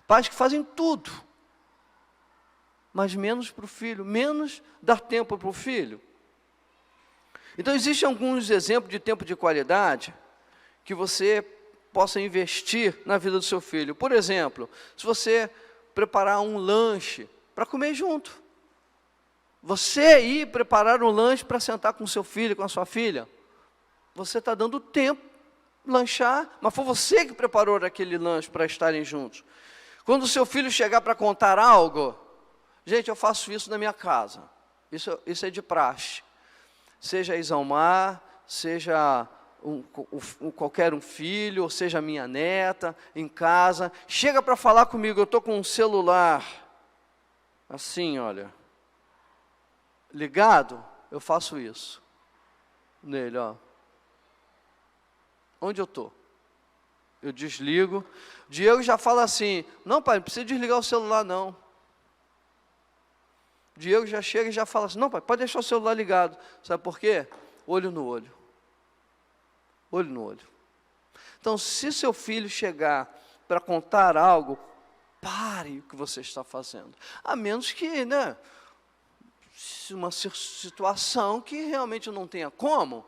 pais que fazem tudo, mas menos para o filho, menos dar tempo para o filho. Então, existem alguns exemplos de tempo de qualidade que você possa investir na vida do seu filho. Por exemplo, se você preparar um lanche para comer junto, você ir preparar um lanche para sentar com o seu filho, com a sua filha, você está dando tempo, lanchar, mas foi você que preparou aquele lanche para estarem juntos. Quando o seu filho chegar para contar algo, gente, eu faço isso na minha casa, isso é de praxe. Seja Isalmar, seja qualquer um filho, ou seja a minha neta, em casa, chega para falar comigo, eu estou com um celular, assim, olha, ligado, eu faço isso, nele, ó. Onde eu estou? Eu desligo. Diego já fala assim: não, pai, não precisa desligar o celular, não. Diego já chega e já fala assim: não, pai, pode deixar o celular ligado. Sabe por quê? Olho no olho. Olho no olho. Então, se seu filho chegar para contar algo, pare o que você está fazendo. A menos que, né, uma situação que realmente não tenha como,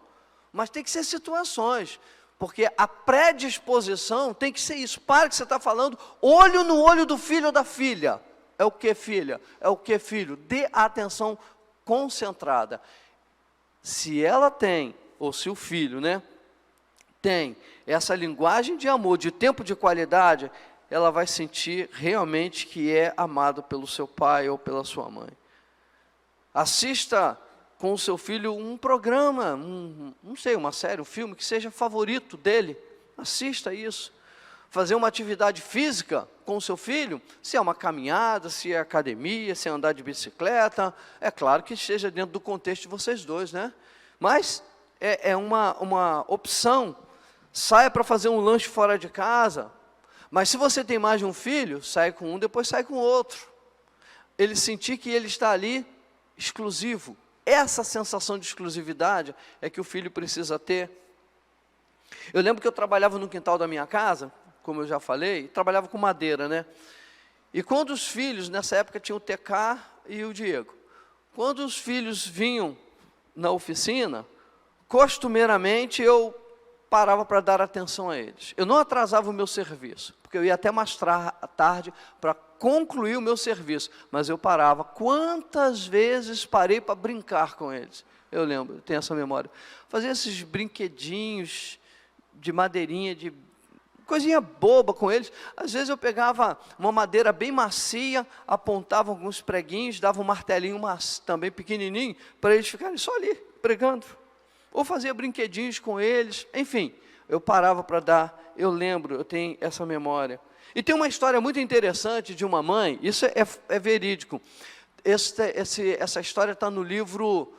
mas tem que ser situações. Porque a predisposição tem que ser isso. Para que você está falando, olho no olho do filho ou da filha. É o que, filha? É o que, filho? Dê atenção concentrada. Se ela tem, ou se o filho, né, tem essa linguagem de amor, de tempo de qualidade, ela vai sentir realmente que é amado pelo seu pai ou pela sua mãe. Assista com o seu filho um programa, não sei, uma série, um filme que seja favorito dele. Assista isso. Fazer uma atividade física com o seu filho, se é uma caminhada, se é academia, se é andar de bicicleta, é claro que esteja dentro do contexto de vocês dois, né? Mas é uma opção. Saia para fazer um lanche fora de casa, mas se você tem mais de um filho, sai com um, depois sai com o outro. Ele sentir que ele está ali exclusivo. Essa sensação de exclusividade é que o filho precisa ter. Eu lembro que eu trabalhava no quintal da minha casa, como eu já falei, trabalhava com madeira, né? E quando os filhos, nessa época tinha o TK e o Diego, quando os filhos vinham na oficina, costumeiramente eu parava para dar atenção a eles. Eu não atrasava o meu serviço, porque eu ia até mais tarde para concluir o meu serviço, mas eu parava. Quantas vezes parei para brincar com eles? Eu lembro, tenho essa memória. Fazia esses brinquedinhos de madeirinha, de coisinha boba com eles. Às vezes eu pegava uma madeira bem macia, apontava alguns preguinhos, dava um martelinho também pequenininho, para eles ficarem só ali, pregando. Ou fazia brinquedinhos com eles, enfim, eu parava para dar, eu lembro, eu tenho essa memória. E tem uma história muito interessante de uma mãe, isso é verídico. Essa história está no livro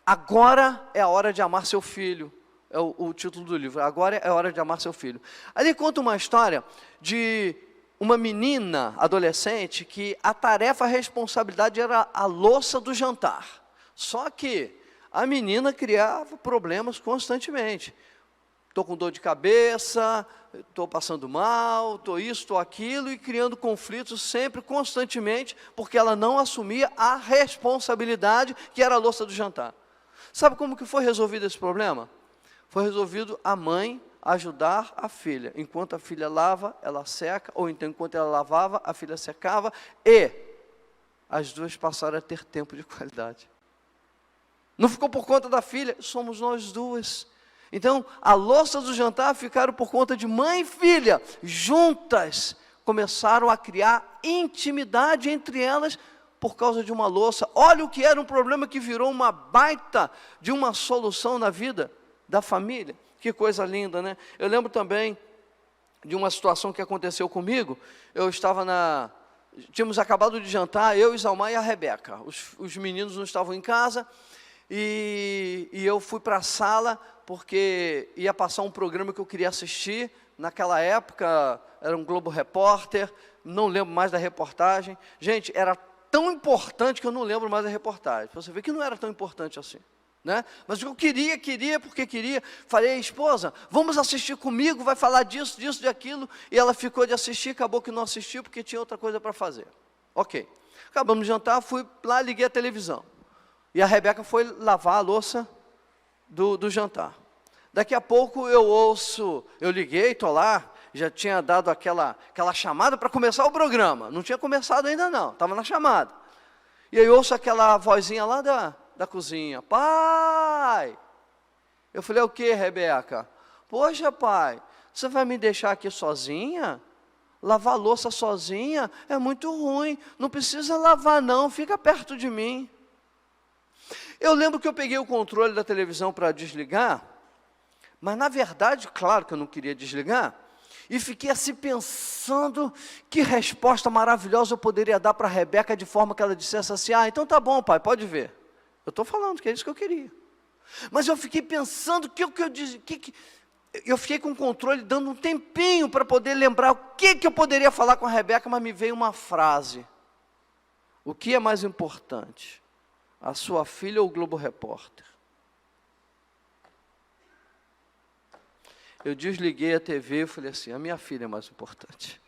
Agora é a Hora de Amar Seu Filho, é o título do livro, Agora é a Hora de Amar Seu Filho. Ali conta uma história de uma menina adolescente que a tarefa, a responsabilidade era a louça do jantar. Só que a menina criava problemas constantemente. Estou com dor de cabeça, estou passando mal, estou isso, estou aquilo, e criando conflitos sempre, constantemente, porque ela não assumia a responsabilidade que era a louça do jantar. Sabe como que foi resolvido esse problema? Foi resolvido a mãe ajudar a filha. Enquanto a filha lava, ela seca, ou então enquanto ela lavava, a filha secava, e as duas passaram a ter tempo de qualidade. Não ficou por conta da filha, somos nós duas. Então, a louça do jantar ficaram por conta de mãe e filha, juntas, começaram a criar intimidade entre elas por causa de uma louça. Olha o que era um problema que virou uma baita de uma solução na vida da família. Que coisa linda, né? Eu lembro também de uma situação que aconteceu comigo. Eu estava tínhamos acabado de jantar, eu, Isalmar e a Rebeca. Os meninos não estavam em casa, e eu fui para a sala, porque ia passar um programa que eu queria assistir. Naquela época, era um Globo Repórter, não lembro mais da reportagem. Gente, era tão importante que eu não lembro mais da reportagem. Você vê que não era tão importante assim, né? Mas eu queria, porque queria. Falei, esposa, vamos assistir comigo, vai falar disso, de aquilo. E ela ficou de assistir, acabou que não assistiu, porque tinha outra coisa para fazer. Ok. Acabamos de jantar, fui lá, liguei a televisão. E a Rebeca foi lavar a louça do jantar. Daqui a pouco eu liguei, estou lá, já tinha dado aquela chamada para começar o programa. Não tinha começado ainda não, estava na chamada. E aí eu ouço aquela vozinha lá da cozinha, pai! Eu falei, o que, Rebeca? Poxa, pai, você vai me deixar aqui sozinha? Lavar a louça sozinha é muito ruim, não precisa lavar não, fica perto de mim. Eu lembro que eu peguei o controle da televisão para desligar, mas na verdade, claro que eu não queria desligar, e fiquei assim pensando que resposta maravilhosa eu poderia dar para a Rebeca, de forma que ela dissesse assim, então tá bom, pai, pode ver. Eu estou falando que é isso que eu queria. Mas eu fiquei pensando eu fiquei com o controle, dando um tempinho para poder lembrar o que eu poderia falar com a Rebeca, mas me veio uma frase. O que é mais importante? A sua filha ou o Globo Repórter? Eu desliguei a TV e falei assim, a minha filha é mais importante.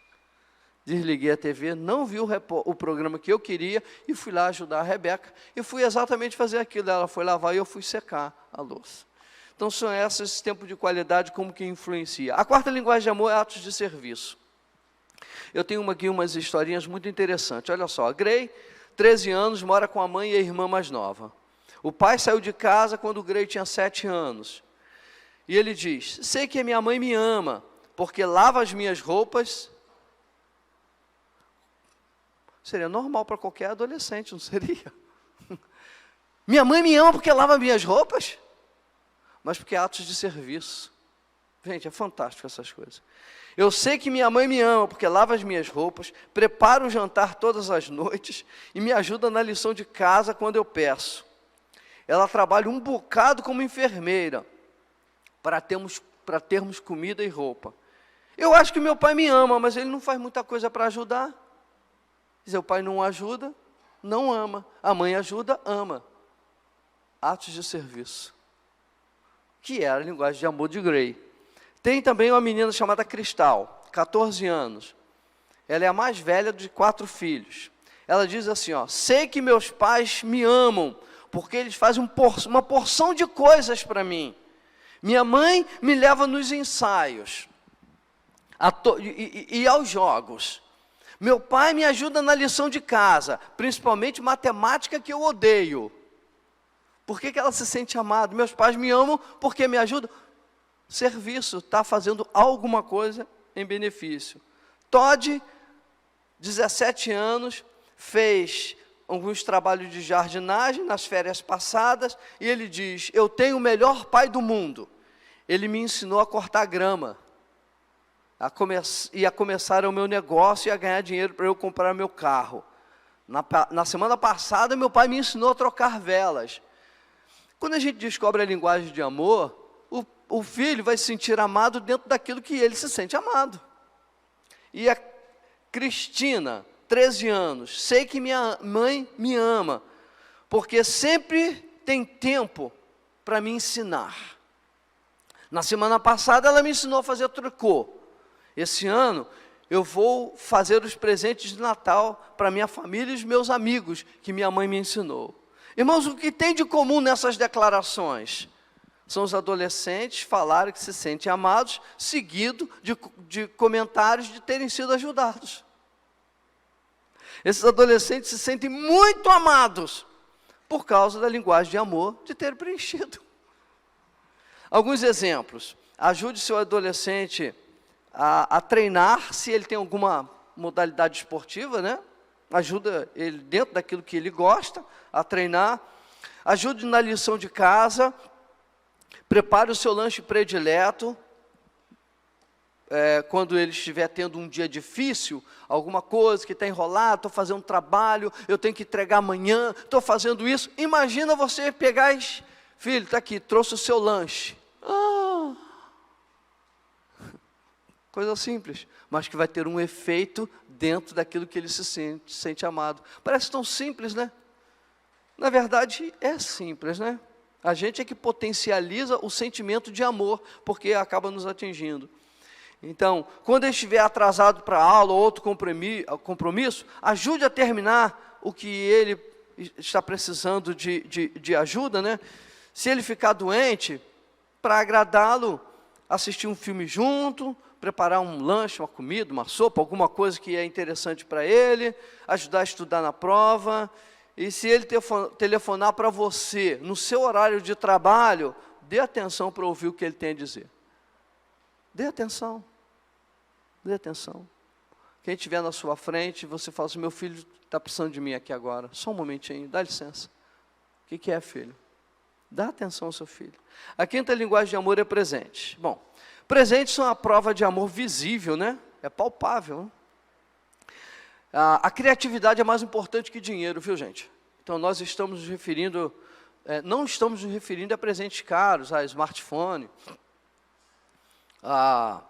Desliguei a TV, não vi o programa que eu queria e fui lá ajudar a Rebeca. E fui exatamente fazer aquilo, ela foi lavar e eu fui secar a louça. Então são esses tempos de qualidade, como que influencia. A quarta linguagem de amor é atos de serviço. Eu tenho aqui umas historinhas muito interessantes. Olha só, a Grey, 13 anos, mora com a mãe e a irmã mais nova. O pai saiu de casa quando o Grey tinha 7 anos. E ele diz, sei que a minha mãe me ama, porque lava as minhas roupas. Seria normal para qualquer adolescente, não seria? Minha mãe me ama porque lava minhas roupas? Mas porque é atos de serviço. Gente, é fantástico essas coisas. Eu sei que minha mãe me ama porque lava as minhas roupas, prepara o jantar todas as noites e me ajuda na lição de casa quando eu peço. Ela trabalha um bocado como enfermeira para termos comida e roupa. Eu acho que meu pai me ama, mas ele não faz muita coisa para ajudar. Quer dizer, o pai não ajuda, não ama. A mãe ajuda, ama. Atos de serviço. Que é a linguagem de amor de Grey. Tem também uma menina chamada Cristal, 14 anos. Ela é a mais velha de 4 filhos. Ela diz assim, sei que meus pais me amam, porque eles fazem uma porção de coisas para mim. Minha mãe me leva nos ensaios e aos jogos. Meu pai me ajuda na lição de casa, principalmente matemática, que eu odeio. Por que ela se sente amada? Meus pais me amam porque me ajudam. Serviço, está fazendo alguma coisa em benefício. Todd, 17 anos, fez alguns trabalhos de jardinagem nas férias passadas, e ele diz: eu tenho o melhor pai do mundo. Ele me ensinou a cortar grama, a começar o meu negócio e a ganhar dinheiro para eu comprar meu carro. Na semana passada, meu pai me ensinou a trocar velas. Quando a gente descobre a linguagem de amor, o filho vai se sentir amado dentro daquilo que ele se sente amado. E a Cristina, 13 anos, sei que minha mãe me ama, porque sempre tem tempo para me ensinar. Na semana passada ela me ensinou a fazer tricô. Esse ano eu vou fazer os presentes de Natal para minha família e os meus amigos, que minha mãe me ensinou. Irmãos, o que tem de comum nessas declarações? São os adolescentes falarem que se sentem amados, seguido de comentários de terem sido ajudados. Esses adolescentes se sentem muito amados, por causa da linguagem de amor de ter preenchido. Alguns exemplos: ajude seu adolescente a treinar, se ele tem alguma modalidade esportiva, né? Ajuda ele dentro daquilo que ele gosta, a treinar. Ajude na lição de casa. Prepare o seu lanche predileto. Quando ele estiver tendo um dia difícil, alguma coisa que está enrolado, estou fazendo um trabalho, eu tenho que entregar amanhã, estou fazendo isso. Imagina você pegar e: filho, está aqui, trouxe o seu lanche. Coisa simples, mas que vai ter um efeito dentro daquilo que ele se sente amado. Parece tão simples, né? Na verdade, é simples, né? A gente é que potencializa o sentimento de amor, porque acaba nos atingindo. Então, quando ele estiver atrasado para a aula ou outro compromisso, ajude a terminar o que ele está precisando de ajuda, né? Se ele ficar doente, para agradá-lo, assistir um filme junto, preparar um lanche, uma comida, uma sopa, alguma coisa que é interessante para ele, ajudar a estudar na prova. E se ele telefonar para você no seu horário de trabalho, dê atenção para ouvir o que ele tem a dizer. Dê atenção. Dê atenção. Quem estiver na sua frente, você fala assim: meu filho está precisando de mim aqui agora. Só um momentinho, dá licença. O que é, filho? Dá atenção ao seu filho. A quinta linguagem de amor é presente. Bom, presentes são a prova de amor visível, né? É palpável, né? A criatividade é mais importante que dinheiro, viu, gente? Então, nós estamos nos referindo, não estamos nos referindo a presentes caros, a smartphone, a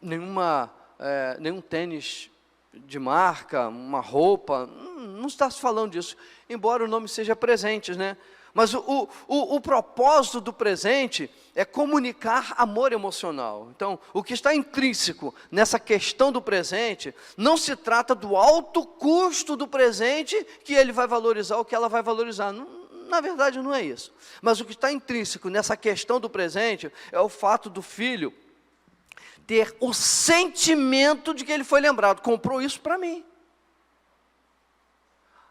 nenhum tênis de marca, uma roupa, não está se falando disso, embora o nome seja presentes, né? Mas o propósito do presente é comunicar amor emocional. Então, o que está intrínseco nessa questão do presente, não se trata do alto custo do presente que ele vai valorizar ou que ela vai valorizar. Na verdade, não é isso. Mas o que está intrínseco nessa questão do presente é o fato do filho ter o sentimento de que ele foi lembrado. Comprou isso para mim.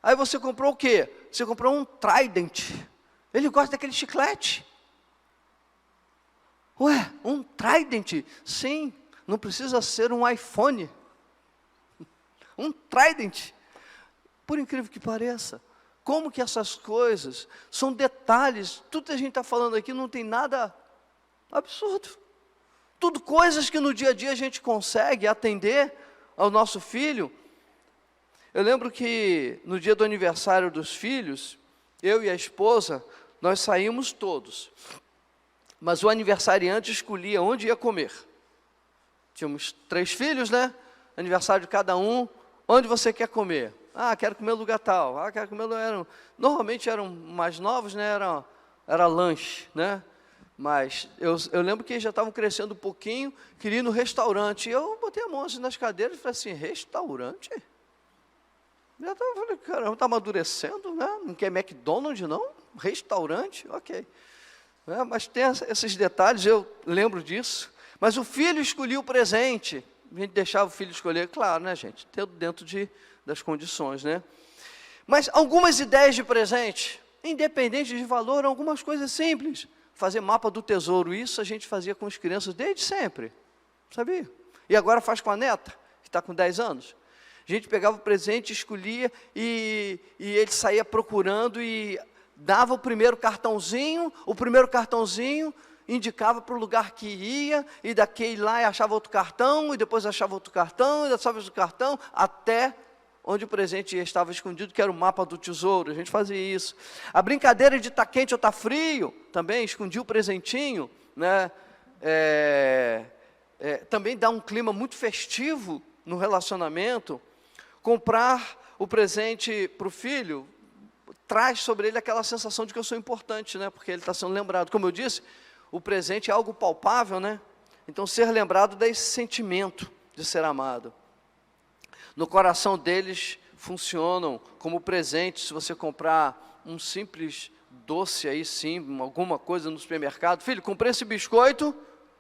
Aí você comprou o quê? Você comprou um Trident. Ele gosta daquele chiclete. Ué, um Trident? Sim, não precisa ser um iPhone. Um Trident. Por incrível que pareça, como que essas coisas são detalhes. Tudo que a gente está falando aqui não tem nada absurdo. Tudo coisas que no dia a dia a gente consegue atender ao nosso filho. Eu lembro que no dia do aniversário dos filhos, eu e a esposa, nós saímos todos. Mas o aniversariante escolhia onde ia comer. Tínhamos 3 filhos, né? Aniversário de cada um. Onde você quer comer? Ah, quero comer no lugar tal. Ah, quero comer no... Normalmente eram mais novos, né? Era lanche, né? Mas eu lembro que eles já estavam crescendo um pouquinho, queria ir no restaurante. E eu botei a mão assim nas cadeiras e falei assim: restaurante? Eu falei: caramba, está amadurecendo, né? Não quer McDonald's, não? Restaurante? Ok. Mas tem esses detalhes, eu lembro disso. Mas o filho escolheu o presente. A gente deixava o filho escolher, claro, né, gente? Dentro das condições, né? Mas algumas ideias de presente, independente de valor, algumas coisas simples. Fazer mapa do tesouro, isso a gente fazia com as crianças desde sempre, sabia? E agora faz com a neta, que está com 10 anos. A gente pegava o presente, escolhia e ele saía procurando e dava o primeiro cartãozinho indicava para o lugar que ia, e daqui lá achava outro cartão, e depois achava outro cartão, e achava outro cartão, até onde o presente estava escondido, que era o mapa do tesouro. A gente fazia isso. A brincadeira de estar quente ou estar frio, também escondia o presentinho, né? Também dá um clima muito festivo no relacionamento. Comprar o presente para o filho traz sobre ele aquela sensação de que eu sou importante, né? Porque ele está sendo lembrado. Como eu disse, o presente é algo palpável, né? Então, ser lembrado dá esse sentimento de ser amado. No coração deles, funcionam como presente. Se você comprar um simples doce aí, sim, alguma coisa no supermercado. Filho, comprei esse biscoito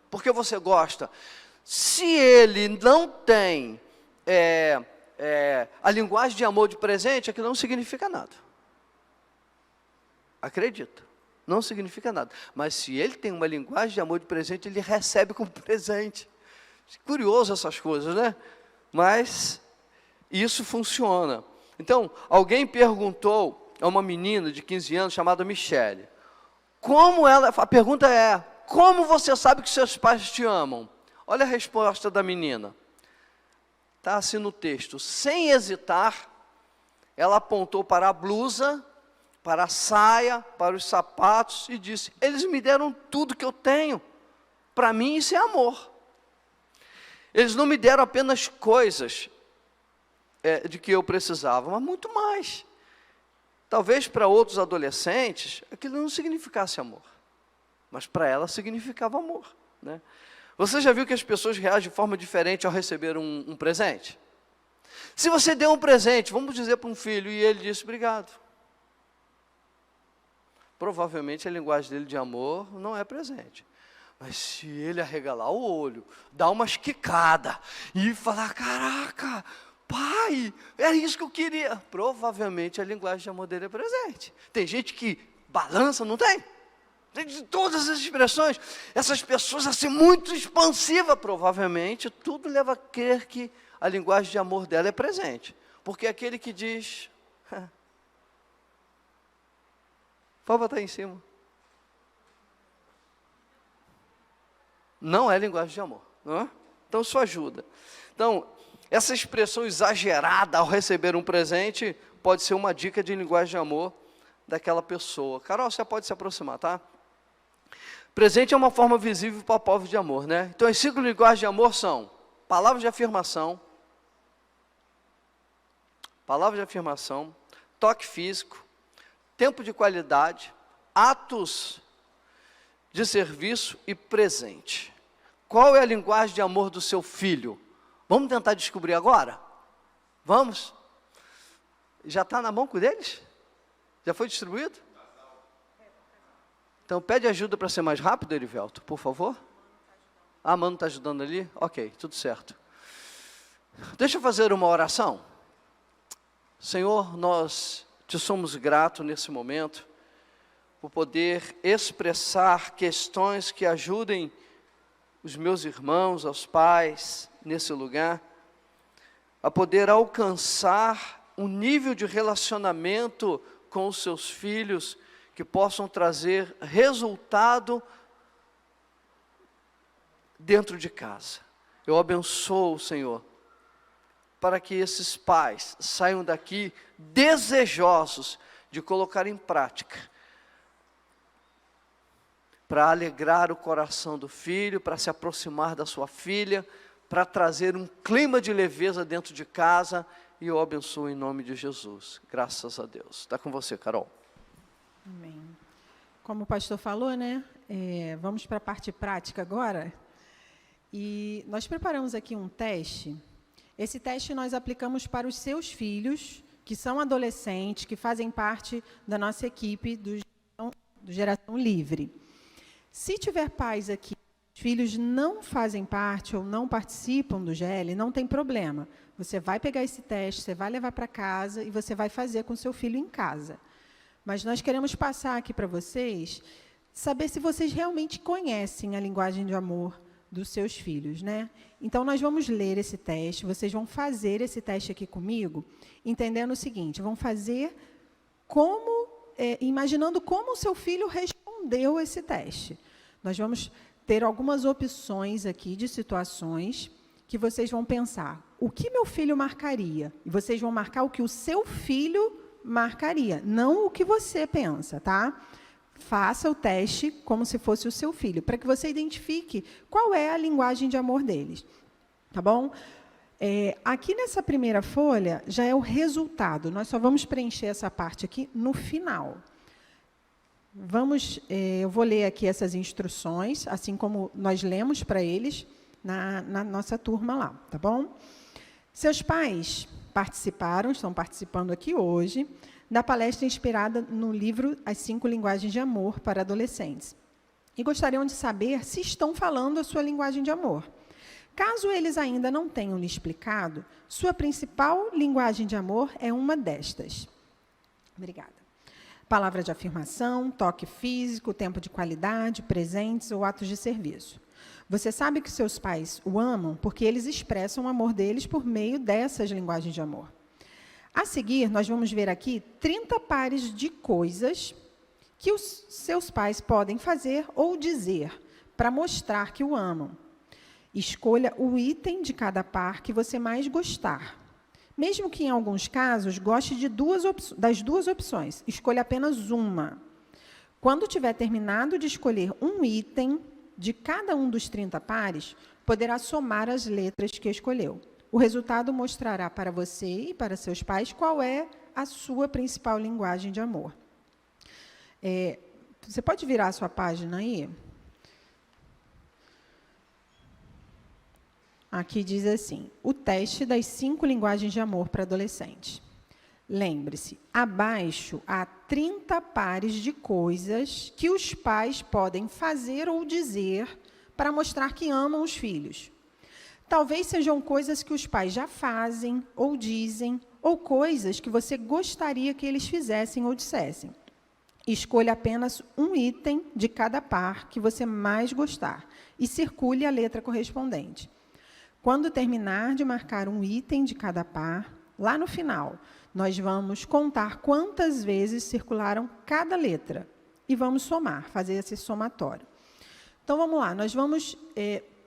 porque você gosta. Se ele não tem a linguagem de amor de presente, aquilo não significa nada. Acredita. Não significa nada. Mas se ele tem uma linguagem de amor de presente, ele recebe como presente. Curioso essas coisas, né? Mas isso funciona. Então, alguém perguntou a uma menina de 15 anos chamada Michele, a pergunta é, como você sabe que seus pais te amam? Olha a resposta da menina. Está assim no texto. Sem hesitar, ela apontou para a blusa, para a saia, para os sapatos e disse, eles me deram tudo que eu tenho. Para mim isso é amor. Eles não me deram apenas coisas de que eu precisava, mas muito mais. Talvez para outros adolescentes, aquilo não significasse amor. Mas para ela significava amor, né? Você já viu que as pessoas reagem de forma diferente ao receber um presente? Se você deu um presente, vamos dizer para um filho, e ele disse, obrigado. Provavelmente a linguagem dele de amor não é presente. Mas se ele arregalar o olho, dar uma esquicada e falar, caraca, pai, era isso que eu queria. Provavelmente a linguagem de amor dele é presente. Tem gente que balança, não tem? Tem de todas as expressões. Essas pessoas assim muito expansivas, provavelmente, tudo leva a crer que a linguagem de amor dela é presente. Porque aquele que diz... Pode botar aí em cima. Não é linguagem de amor, não é? Então, isso ajuda. Então, essa expressão exagerada ao receber um presente pode ser uma dica de linguagem de amor daquela pessoa. Carol, você pode se aproximar, tá? Presente é uma forma visível para o povo de amor, né? Então, as 5 linguagens de amor são palavras de afirmação, toque físico, tempo de qualidade, atos de serviço e presente. Qual é a linguagem de amor do seu filho? Vamos tentar descobrir agora? Vamos? Já está na mão com deles? Já foi distribuído? Então, pede ajuda para ser mais rápido, Erivelto, por favor. Ah, Mano está ajudando ali? Ok, tudo certo. Deixa eu fazer uma oração. Senhor, nós te somos gratos nesse momento, por poder expressar questões que ajudem os meus irmãos, os pais, nesse lugar, a poder alcançar um nível de relacionamento com os seus filhos, que possam trazer resultado dentro de casa. Eu abençoo, Senhor, para que esses pais saiam daqui desejosos de colocar em prática, para alegrar o coração do filho, para se aproximar da sua filha, para trazer um clima de leveza dentro de casa, e eu abençoo em nome de Jesus. Graças a Deus. Está com você, Carol. Amém. Como o pastor falou, né? Vamos para a parte prática agora. E nós preparamos aqui um teste. Esse teste nós aplicamos para os seus filhos, que são adolescentes, que fazem parte da nossa equipe do Geração Livre. Se tiver pais aqui os filhos não fazem parte ou não participam do GL, não tem problema. Você vai pegar esse teste, você vai levar para casa e você vai fazer com seu filho em casa. Mas nós queremos passar aqui para vocês, saber se vocês realmente conhecem a linguagem de amor dos seus filhos, né? Então, nós vamos ler esse teste, vocês vão fazer esse teste aqui comigo, entendendo o seguinte, vão fazer imaginando como o seu filho respondeu esse teste. Nós vamos ter algumas opções aqui de situações que vocês vão pensar, o que meu filho marcaria? E vocês vão marcar o que o seu filho marcaria, não o que você pensa, tá? Faça o teste como se fosse o seu filho, para que você identifique qual é a linguagem de amor deles. Tá bom? Aqui nessa primeira folha, já é o resultado. Nós só vamos preencher essa parte aqui no final. Eu vou ler aqui essas instruções, assim como nós lemos para eles na nossa turma lá. Tá bom? Seus pais estão participando aqui hoje, da palestra inspirada no livro As 5 Linguagens de Amor para Adolescentes. E gostariam de saber se estão falando a sua linguagem de amor. Caso eles ainda não tenham lhe explicado, sua principal linguagem de amor é uma destas. Obrigada. Palavra de afirmação, toque físico, tempo de qualidade, presentes ou atos de serviço. Você sabe que seus pais o amam porque eles expressam o amor deles por meio dessas linguagens de amor. A seguir, nós vamos ver aqui 30 pares de coisas que os seus pais podem fazer ou dizer para mostrar que o amam. Escolha o item de cada par que você mais gostar. Mesmo que, em alguns casos, goste das duas opções, escolha apenas uma. Quando tiver terminado de escolher um item de cada um dos 30 pares, poderá somar as letras que escolheu. O resultado mostrará para você e para seus pais qual é a sua principal linguagem de amor. Você pode virar a sua página aí? Aqui diz assim, o teste das 5 linguagens de amor para adolescentes. Lembre-se, abaixo há 30 pares de coisas que os pais podem fazer ou dizer para mostrar que amam os filhos. Talvez sejam coisas que os pais já fazem ou dizem, ou coisas que você gostaria que eles fizessem ou dissessem. Escolha apenas um item de cada par que você mais gostar e circule a letra correspondente. Quando terminar de marcar um item de cada par, lá no final, nós vamos contar quantas vezes circularam cada letra e vamos somar, fazer esse somatório. Então, vamos lá, nós vamos,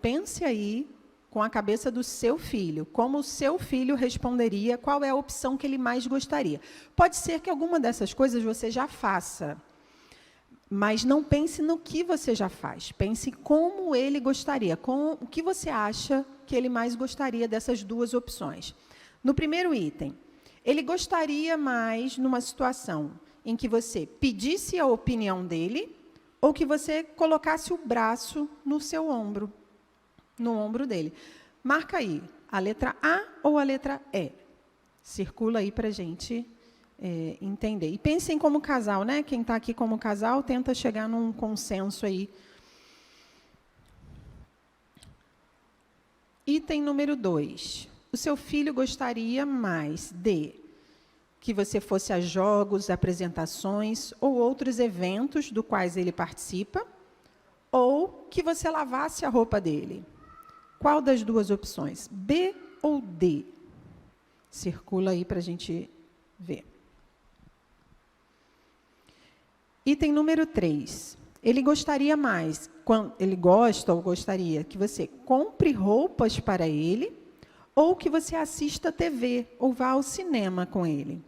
pense aí com a cabeça do seu filho, como o seu filho responderia, qual é a opção que ele mais gostaria. Pode ser que alguma dessas coisas você já faça, mas não pense no que você já faz, pense como ele gostaria, o que você acha que ele mais gostaria dessas duas opções. No primeiro item, ele gostaria mais numa situação em que você pedisse a opinião dele ou que você colocasse o braço no seu ombro, no ombro dele. Marca aí, a letra A ou a letra E. Circula aí para a gente entender. E pensem como casal, né? Quem está aqui como casal tenta chegar num consenso aí. Item número 2. O seu filho gostaria mais de que você fosse a jogos, apresentações ou outros eventos do quais ele participa, ou que você lavasse a roupa dele. Qual das duas opções? B ou D? Circula aí para a gente ver. Item número 3. Ele gostaria mais, ele gosta ou gostaria que você compre roupas para ele ou que você assista TV ou vá ao cinema com ele.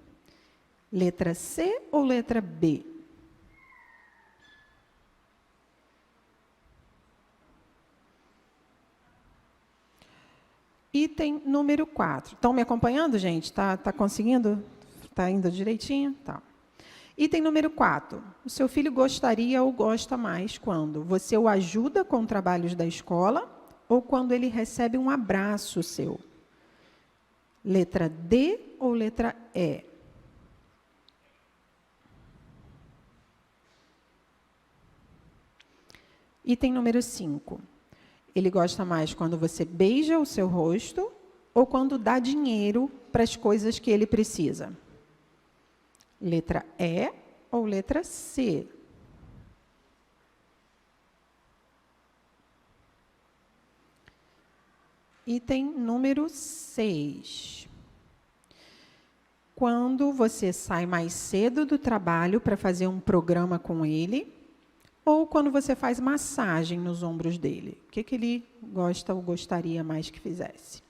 Letra C ou letra B? Item número 4. Estão me acompanhando, gente? Tá conseguindo? Está indo direitinho? Tá. Item número 4. O seu filho gostaria ou gosta mais quando você o ajuda com trabalhos da escola ou quando ele recebe um abraço seu? Letra D ou letra E? Item número 5. Ele gosta mais quando você beija o seu rosto ou quando dá dinheiro para as coisas que ele precisa? Letra E ou letra C? Item número 6. Quando você sai mais cedo do trabalho para fazer um programa com ele, ou quando você faz massagem nos ombros dele? O que ele gosta ou gostaria mais que fizesse?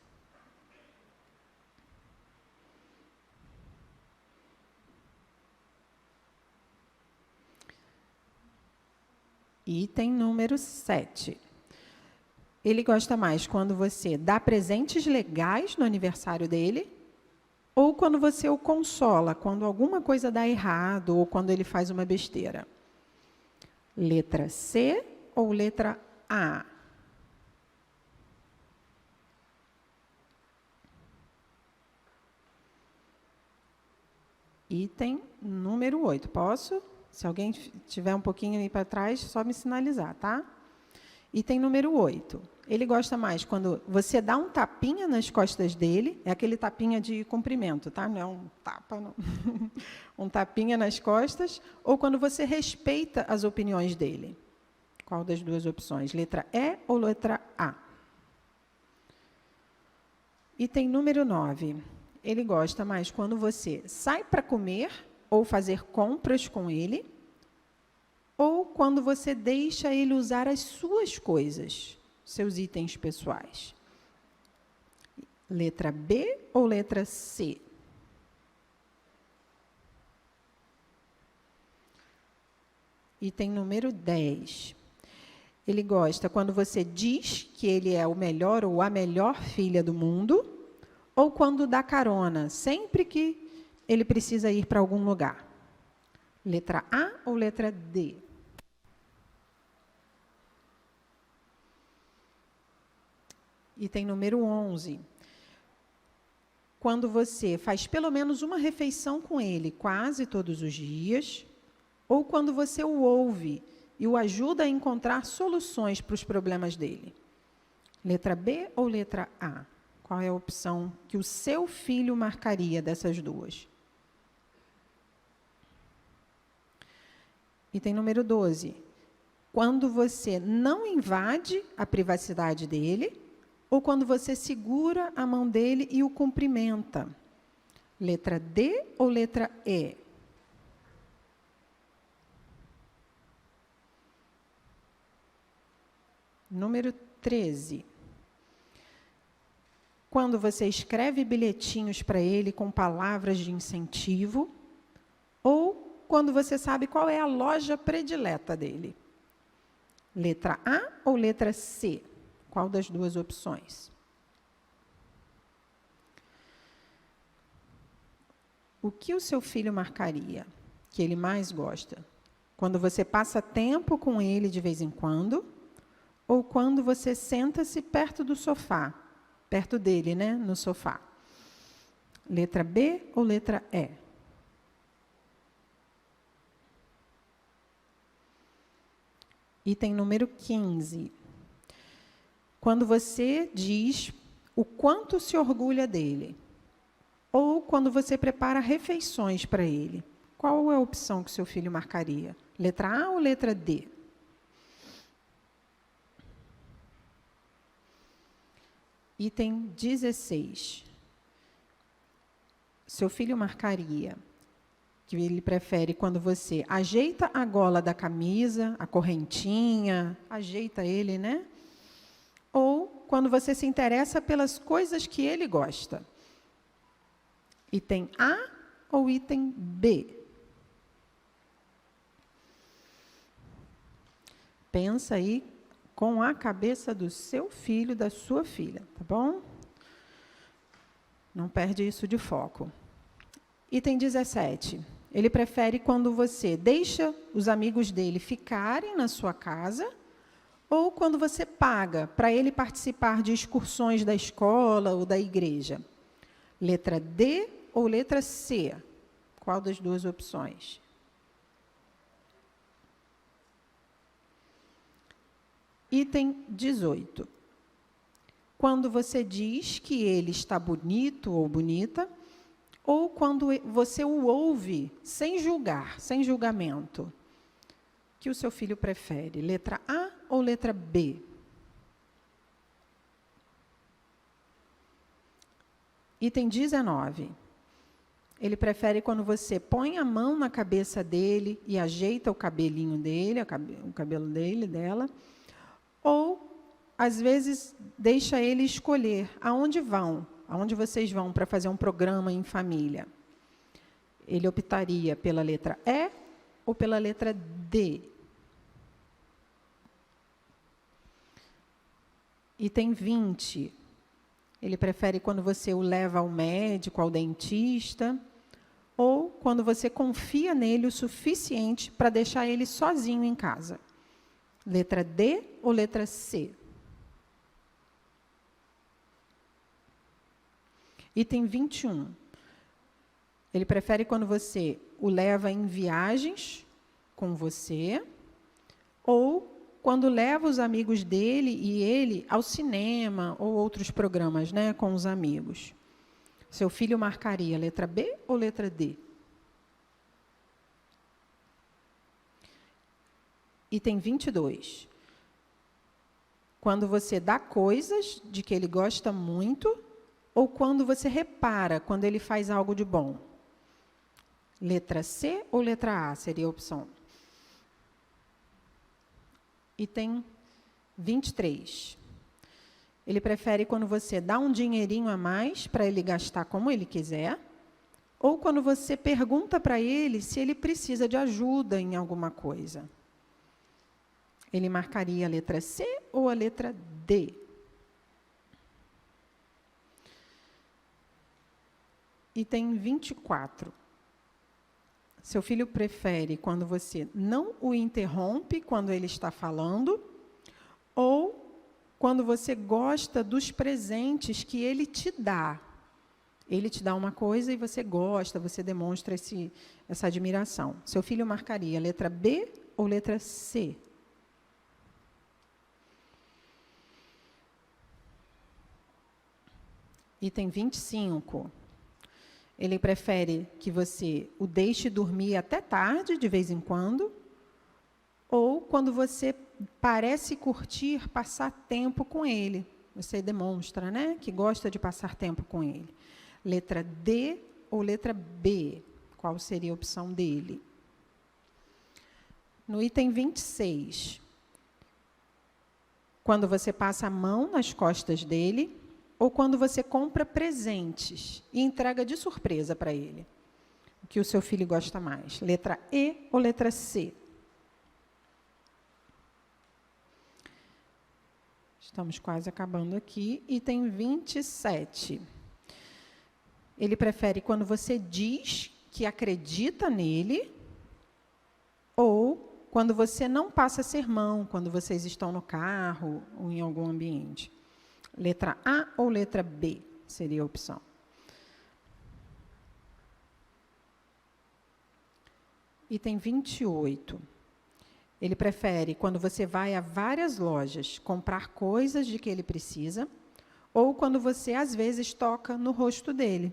Item número 7. Ele gosta mais quando você dá presentes legais no aniversário dele ou quando você o consola, quando alguma coisa dá errado ou quando ele faz uma besteira? Letra C ou letra A? Item número 8. Posso? Se alguém tiver um pouquinho aí para trás, só me sinalizar, tá? Item número 8. Ele gosta mais quando você dá um tapinha nas costas dele, é aquele tapinha de cumprimento, tá? Não é um tapa, não. Um tapinha nas costas, ou quando você respeita as opiniões dele. Qual das duas opções? Letra E ou letra A? Item número 9. Ele gosta mais quando você sai para comer ou fazer compras com ele, ou quando você deixa ele usar as suas coisas, seus itens pessoais. Letra B ou letra C? Item número 10. Ele gosta quando você diz que ele é o melhor ou a melhor filha do mundo, ou quando dá carona, sempre que ele precisa ir para algum lugar. Letra A ou letra D? Item número 11. Quando você faz pelo menos uma refeição com ele quase todos os dias, ou quando você o ouve e o ajuda a encontrar soluções para os problemas dele. Letra B ou letra A? Qual é a opção que o seu filho marcaria dessas duas? Item número 12. Quando você não invade a privacidade dele, ou quando você segura a mão dele e o cumprimenta? Letra D ou letra E? Número 13. Quando você escreve bilhetinhos para ele com palavras de incentivo, ou quando você sabe qual é a loja predileta dele? Letra A ou letra C? Qual das duas opções? O que o seu filho marcaria que ele mais gosta? Quando você passa tempo com ele de vez em quando, ou quando você senta-se perto do sofá, perto dele, né, no sofá? Letra B ou letra E? Item número 15. Quando você diz o quanto se orgulha dele, ou quando você prepara refeições para ele, qual é a opção que seu filho marcaria? Letra A ou letra D? Item 16. Seu filho marcaria que ele prefere quando você ajeita a gola da camisa, a correntinha, ajeita ele, né? Ou quando você se interessa pelas coisas que ele gosta. Item A ou item B? Pensa aí com a cabeça do seu filho, da sua filha, tá bom? Não perde isso de foco. Item 17. Ele prefere quando você deixa os amigos dele ficarem na sua casa ou quando você paga para ele participar de excursões da escola ou da igreja. Letra D ou letra C? Qual das duas opções? Item 18. quando você diz que ele está bonito ou bonita, ou quando você o ouve sem julgar, sem julgamento. Que o seu filho prefere, letra A ou letra B? Item 19. Ele prefere quando você põe a mão na cabeça dele e ajeita o cabelinho dele, o cabelo dele, dela, ou, às vezes, deixa ele escolher aonde vocês vão para fazer um programa em família. Ele optaria pela letra E ou pela letra D? Item 20. Ele prefere quando você o leva ao médico, ao dentista, ou quando você confia nele o suficiente para deixar ele sozinho em casa. Letra D ou letra C? Item 21. Ele prefere quando você o leva em viagens com você, ou quando leva os amigos dele e ele ao cinema ou outros programas, né, com os amigos. Seu filho marcaria letra B ou letra D? Item 22. Quando você dá coisas de que ele gosta muito, ou quando você repara quando ele faz algo de bom? Letra C ou letra A seria a opção? Item 23. Ele prefere quando você dá um dinheirinho a mais para ele gastar como ele quiser, ou quando você pergunta para ele se ele precisa de ajuda em alguma coisa. Ele marcaria a letra C ou a letra D? Item 24. Seu filho prefere quando você não o interrompe quando ele está falando, ou quando você gosta dos presentes que ele te dá. Ele te dá uma coisa e você gosta, você demonstra essa admiração. Seu filho marcaria letra B ou letra C? Item 25. Ele prefere que você o deixe dormir até tarde, de vez em quando, ou quando você parece curtir passar tempo com ele. Você demonstra, né, que gosta de passar tempo com ele. Letra D ou letra B? Qual seria a opção dele? No item 26, quando você passa a mão nas costas dele, ou quando você compra presentes e entrega de surpresa para ele? O que o seu filho gosta mais? Letra E ou letra C? Estamos quase acabando aqui. Item 27. Ele prefere quando você diz que acredita nele, ou quando você não passa sermão, quando vocês estão no carro ou em algum ambiente? Letra A ou letra B seria a opção? Item 28. Ele prefere quando você vai a várias lojas comprar coisas de que ele precisa, ou quando você, às vezes, toca no rosto dele.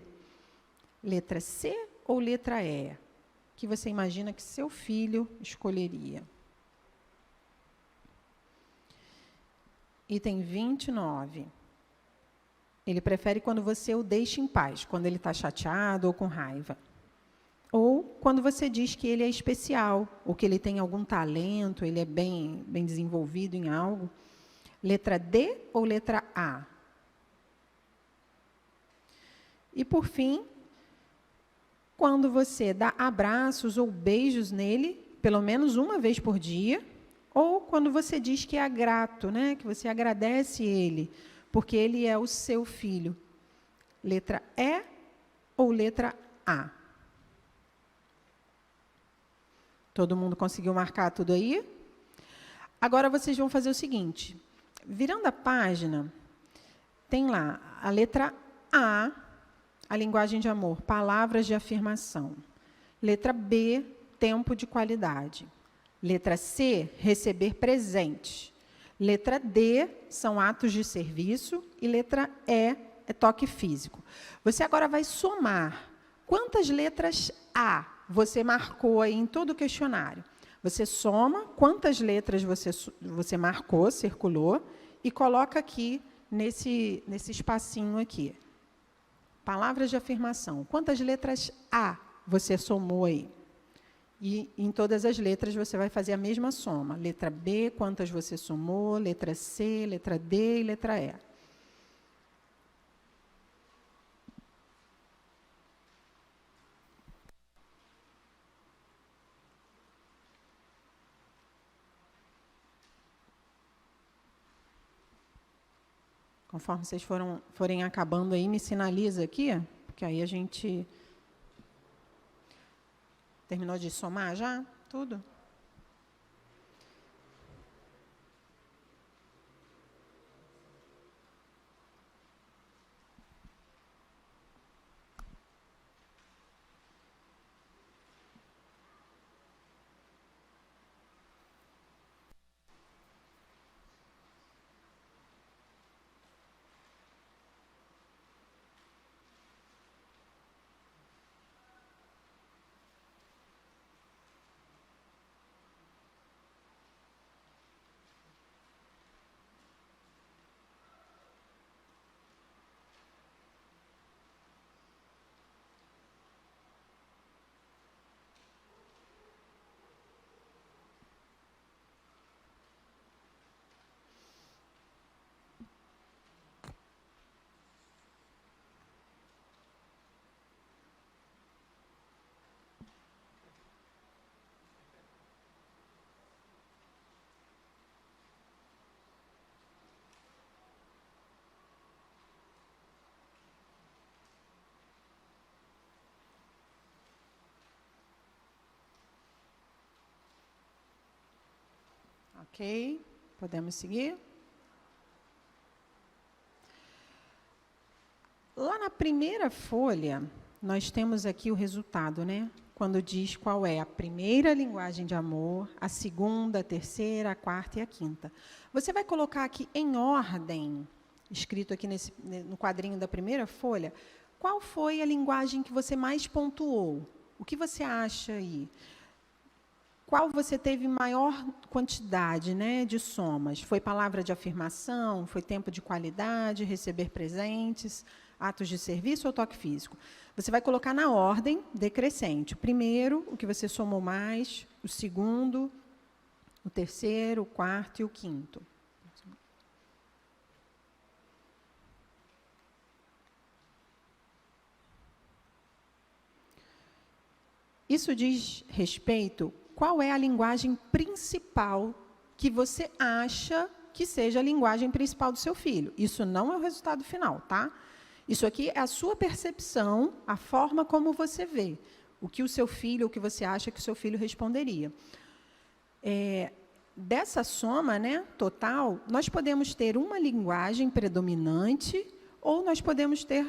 Letra C ou letra E? Que você imagina que seu filho escolheria? Item 29. Ele prefere quando você o deixa em paz, quando ele está chateado ou com raiva. Ou quando você diz que ele é especial, ou que ele tem algum talento, ele é bem desenvolvido em algo. Letra D ou letra A? E, por fim, quando você dá abraços ou beijos nele, pelo menos uma vez por dia, ou quando você diz que é grato, né, que você agradece ele, porque ele é o seu filho. Letra E ou letra A? Todo mundo conseguiu marcar tudo aí? Agora vocês vão fazer o seguinte. Virando a página, tem lá a letra A, a linguagem de amor, palavras de afirmação. Letra B, tempo de qualidade. Letra C, receber presente. Letra D são atos de serviço e letra E é toque físico. Você agora vai somar quantas letras A você marcou aí em todo o questionário. Você soma quantas letras você marcou, circulou, e coloca aqui nesse espacinho aqui. Palavras de afirmação. Quantas letras A você somou aí? E em todas as letras você vai fazer a mesma soma. Letra B, quantas você somou, letra C, letra D e letra E. Conforme vocês forem acabando aí, me sinaliza aqui, porque aí a gente... Terminou de somar já? Tudo? Ok, podemos seguir? Lá na primeira folha, nós temos aqui o resultado, né? Quando diz qual é a primeira linguagem de amor, a segunda, a terceira, a quarta e a quinta. Você vai colocar aqui em ordem, escrito aqui no quadrinho da primeira folha, qual foi a linguagem que você mais pontuou? O que você acha aí? Qual você teve maior quantidade, né, de somas? Foi palavra de afirmação? Foi tempo de qualidade? Receber presentes? Atos de serviço ou toque físico? Você vai colocar na ordem decrescente. O primeiro, o que você somou mais. O segundo, o terceiro, o quarto e o quinto. Isso diz respeito... Qual é a linguagem principal que você acha que seja a linguagem principal do seu filho? Isso não é o resultado final, tá? Isso aqui é a sua percepção, a forma como você vê. O que o seu filho, o que você acha que o seu filho responderia. Dessa soma, né, total, nós podemos ter uma linguagem predominante ou nós podemos ter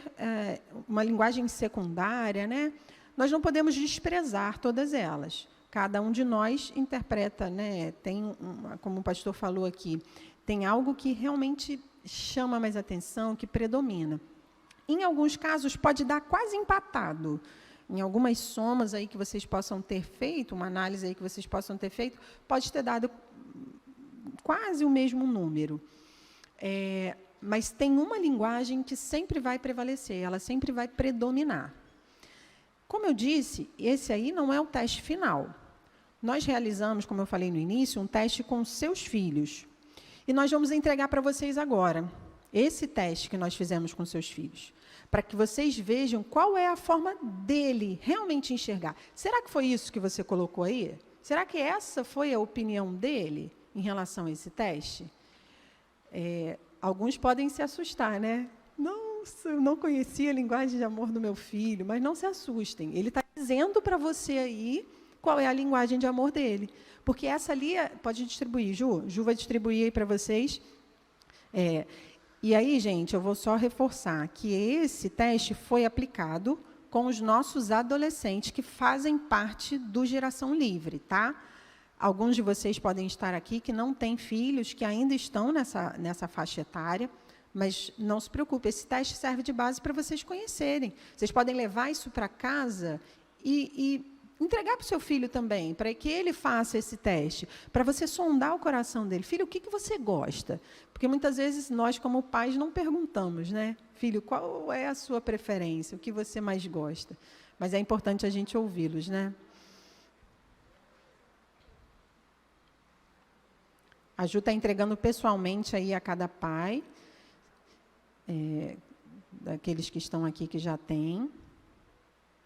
uma linguagem secundária, né? Nós não podemos desprezar todas elas. Cada um de nós interpreta, né? Como o pastor falou aqui, tem algo que realmente chama mais atenção, que predomina. Em alguns casos, pode dar quase empatado. Em algumas somas aí que vocês possam ter feito, uma análise aí que vocês possam ter feito, pode ter dado quase o mesmo número. Mas tem uma linguagem que sempre vai prevalecer, ela sempre vai predominar. Como eu disse, esse aí não é o teste final. Nós realizamos, como eu falei no início, um teste com seus filhos. E nós vamos entregar para vocês agora esse teste que nós fizemos com seus filhos, para que vocês vejam qual é a forma dele realmente enxergar. Será que foi isso que você colocou aí? Será que essa foi a opinião dele em relação a esse teste? Alguns podem se assustar, né? Nossa, eu não conhecia a linguagem de amor do meu filho, mas não se assustem. Ele está dizendo para você aí qual é a linguagem de amor dele. Porque essa ali, pode distribuir, Ju. Ju vai distribuir aí para vocês. E aí, gente, eu vou só reforçar que esse teste foi aplicado com os nossos adolescentes que fazem parte do Geração Livre, tá? Alguns de vocês podem estar aqui que não têm filhos, que ainda estão nessa faixa etária, mas não se preocupe, esse teste serve de base para vocês conhecerem. Vocês podem levar isso para casa e entregar para o seu filho também, para que ele faça esse teste, para você sondar o coração dele. Filho, o que você gosta? Porque muitas vezes nós, como pais, não perguntamos, né? Filho, qual é a sua preferência? O que você mais gosta? Mas é importante a gente ouvi-los, né? A Ju está entregando pessoalmente aí a cada pai, daqueles que estão aqui que já têm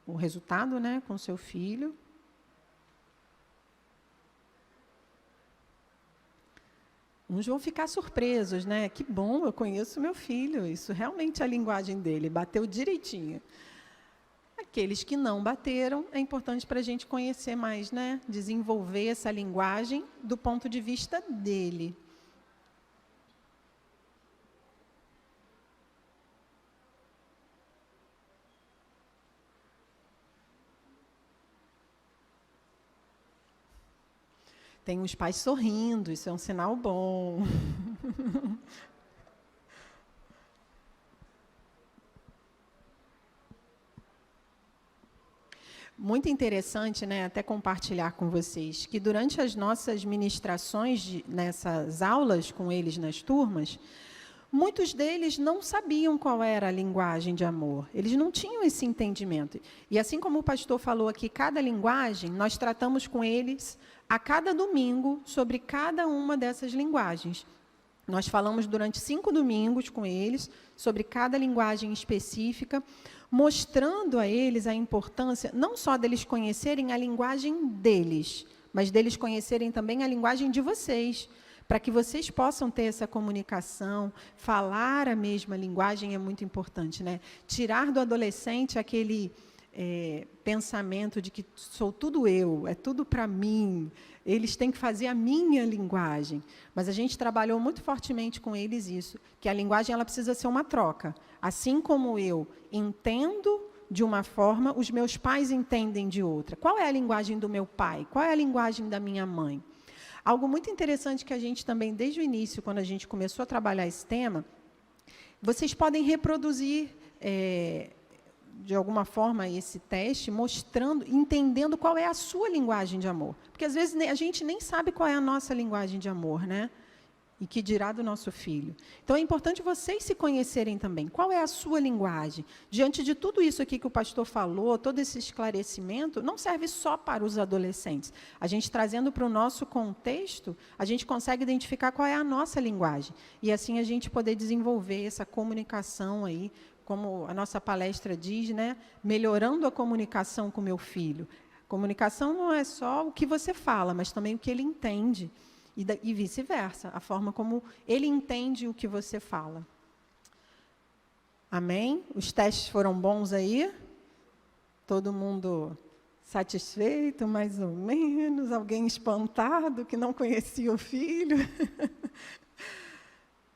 o resultado, né, com seu filho. Uns vão ficar surpresos, né? Que bom, eu conheço meu filho, isso realmente é a linguagem dele, bateu direitinho. Aqueles que não bateram, é importante para a gente conhecer mais, né? Desenvolver essa linguagem do ponto de vista dele. Tem os pais sorrindo, isso é um sinal bom. Muito interessante, né, até compartilhar com vocês, que durante as nossas ministrações, nessas aulas com eles nas turmas, muitos deles não sabiam qual era a linguagem de amor. Eles não tinham esse entendimento. E assim como o pastor falou aqui, cada linguagem, nós tratamos com eles a cada domingo sobre cada uma dessas linguagens. Nós falamos durante 5 domingos com eles sobre cada linguagem específica, mostrando a eles a importância não só deles conhecerem a linguagem deles, mas deles conhecerem também a linguagem de vocês, para que vocês possam ter essa comunicação, falar a mesma linguagem é muito importante, né? Tirar do adolescente aquele pensamento de que sou tudo eu, é tudo para mim, eles têm que fazer a minha linguagem. Mas a gente trabalhou muito fortemente com eles isso, que a linguagem ela precisa ser uma troca. Assim como eu entendo de uma forma, os meus pais entendem de outra. Qual é a linguagem do meu pai? Qual é a linguagem da minha mãe? Algo muito interessante que a gente também, desde o início, quando a gente começou a trabalhar esse tema, vocês podem reproduzir, de alguma forma, esse teste, mostrando, entendendo qual é a sua linguagem de amor. Porque, às vezes, a gente nem sabe qual é a nossa linguagem de amor, né? E que dirá do nosso filho. Então, é importante vocês se conhecerem também. Qual é a sua linguagem? Diante de tudo isso aqui que o pastor falou, todo esse esclarecimento, não serve só para os adolescentes. A gente, trazendo para o nosso contexto, a gente consegue identificar qual é a nossa linguagem. E, assim, a gente poder desenvolver essa comunicação aí, como a nossa palestra diz, né? Melhorando a comunicação com meu filho. Comunicação não é só o que você fala, mas também o que ele entende. E vice-versa, a forma como ele entende o que você fala. Amém? Os testes foram bons aí? Todo mundo satisfeito, mais ou menos? Alguém espantado que não conhecia o filho?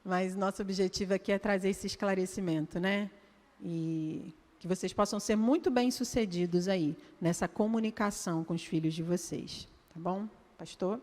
Mas nosso objetivo aqui é trazer esse esclarecimento, né? E que vocês possam ser muito bem-sucedidos aí, nessa comunicação com os filhos de vocês. Tá bom, pastor?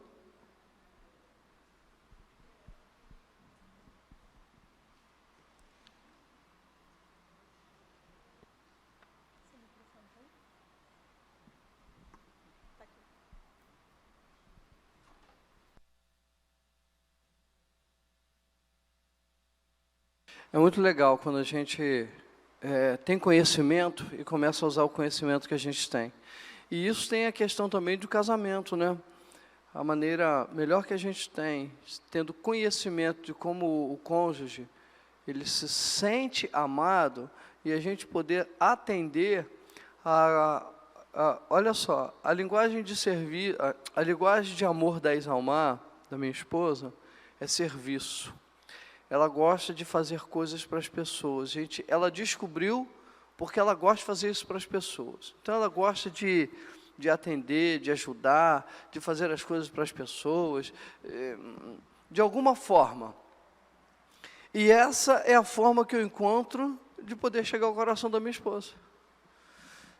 É muito legal quando a gente tem conhecimento e começa a usar o conhecimento que a gente tem. E isso tem a questão também do casamento, né? A maneira melhor que a gente tem, tendo conhecimento de como o cônjuge, ele se sente amado, e a gente poder atender olha só, a linguagem de servir, a linguagem de amor da Isalmar, da minha esposa, é serviço. Ela gosta de fazer coisas para as pessoas. Gente, ela descobriu porque ela gosta de fazer isso para as pessoas. Então, ela gosta de atender, de ajudar, de fazer as coisas para as pessoas, de alguma forma. E essa é a forma que eu encontro de poder chegar ao coração da minha esposa.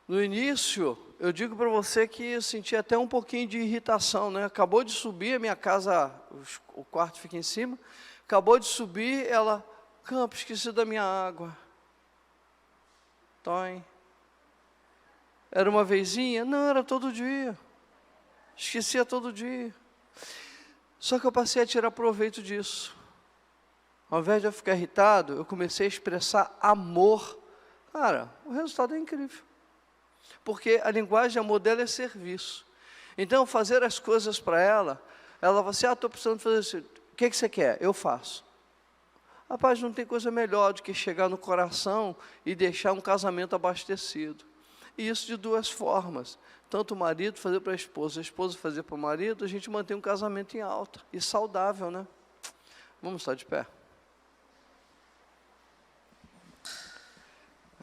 No início, eu digo para você que eu senti até um pouquinho de irritação, né? Acabou de subir, a minha casa, o quarto fica em cima, acabou de subir, ela, Campos, esqueci da minha água. Toim. Era uma vezinha? Não, era todo dia. Esquecia todo dia. Só que eu passei a tirar proveito disso. Ao invés de eu ficar irritado, eu comecei a expressar amor. Cara, o resultado é incrível. Porque a linguagem de amor dela é serviço. Então, fazer as coisas para ela vai assim, estou precisando fazer isso. O que você quer? Eu faço. Rapaz, não tem coisa melhor do que chegar no coração e deixar um casamento abastecido. E isso de duas formas. Tanto o marido fazer para a esposa fazer para o marido, a gente mantém um casamento em alta e saudável, né? Vamos estar de pé.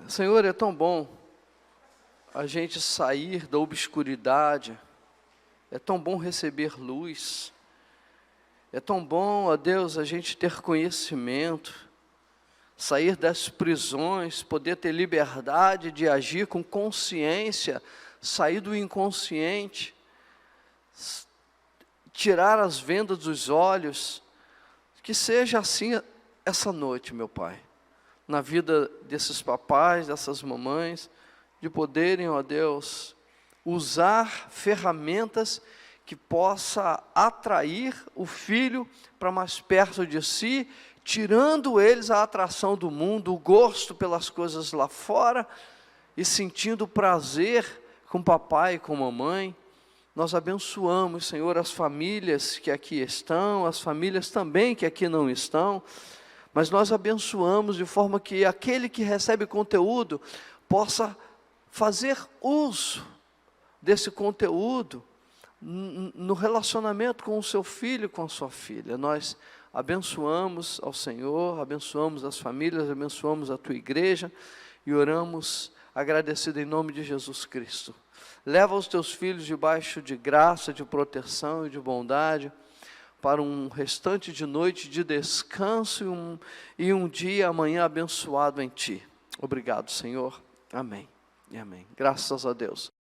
Senhor, é tão bom a gente sair da obscuridade, é tão bom receber luz, é tão bom, ó Deus, a gente ter conhecimento, sair das prisões, poder ter liberdade de agir com consciência, sair do inconsciente, tirar as vendas dos olhos, que seja assim essa noite, meu Pai, na vida desses papais, dessas mamães, de poderem, ó Deus, usar ferramentas que possa atrair o filho para mais perto de si, tirando eles a atração do mundo, o gosto pelas coisas lá fora, e sentindo prazer com papai e com mamãe. Nós abençoamos, Senhor, as famílias que aqui estão, as famílias também que aqui não estão, mas nós abençoamos de forma que aquele que recebe conteúdo possa fazer uso desse conteúdo no relacionamento com o seu filho, com a sua filha. Nós abençoamos ao Senhor, abençoamos as famílias, abençoamos a tua igreja e oramos agradecido em nome de Jesus Cristo. Leva os teus filhos debaixo de graça, de proteção e de bondade para um restante de noite de descanso e um dia amanhã abençoado em ti. Obrigado, Senhor. Amém e amém. Graças a Deus.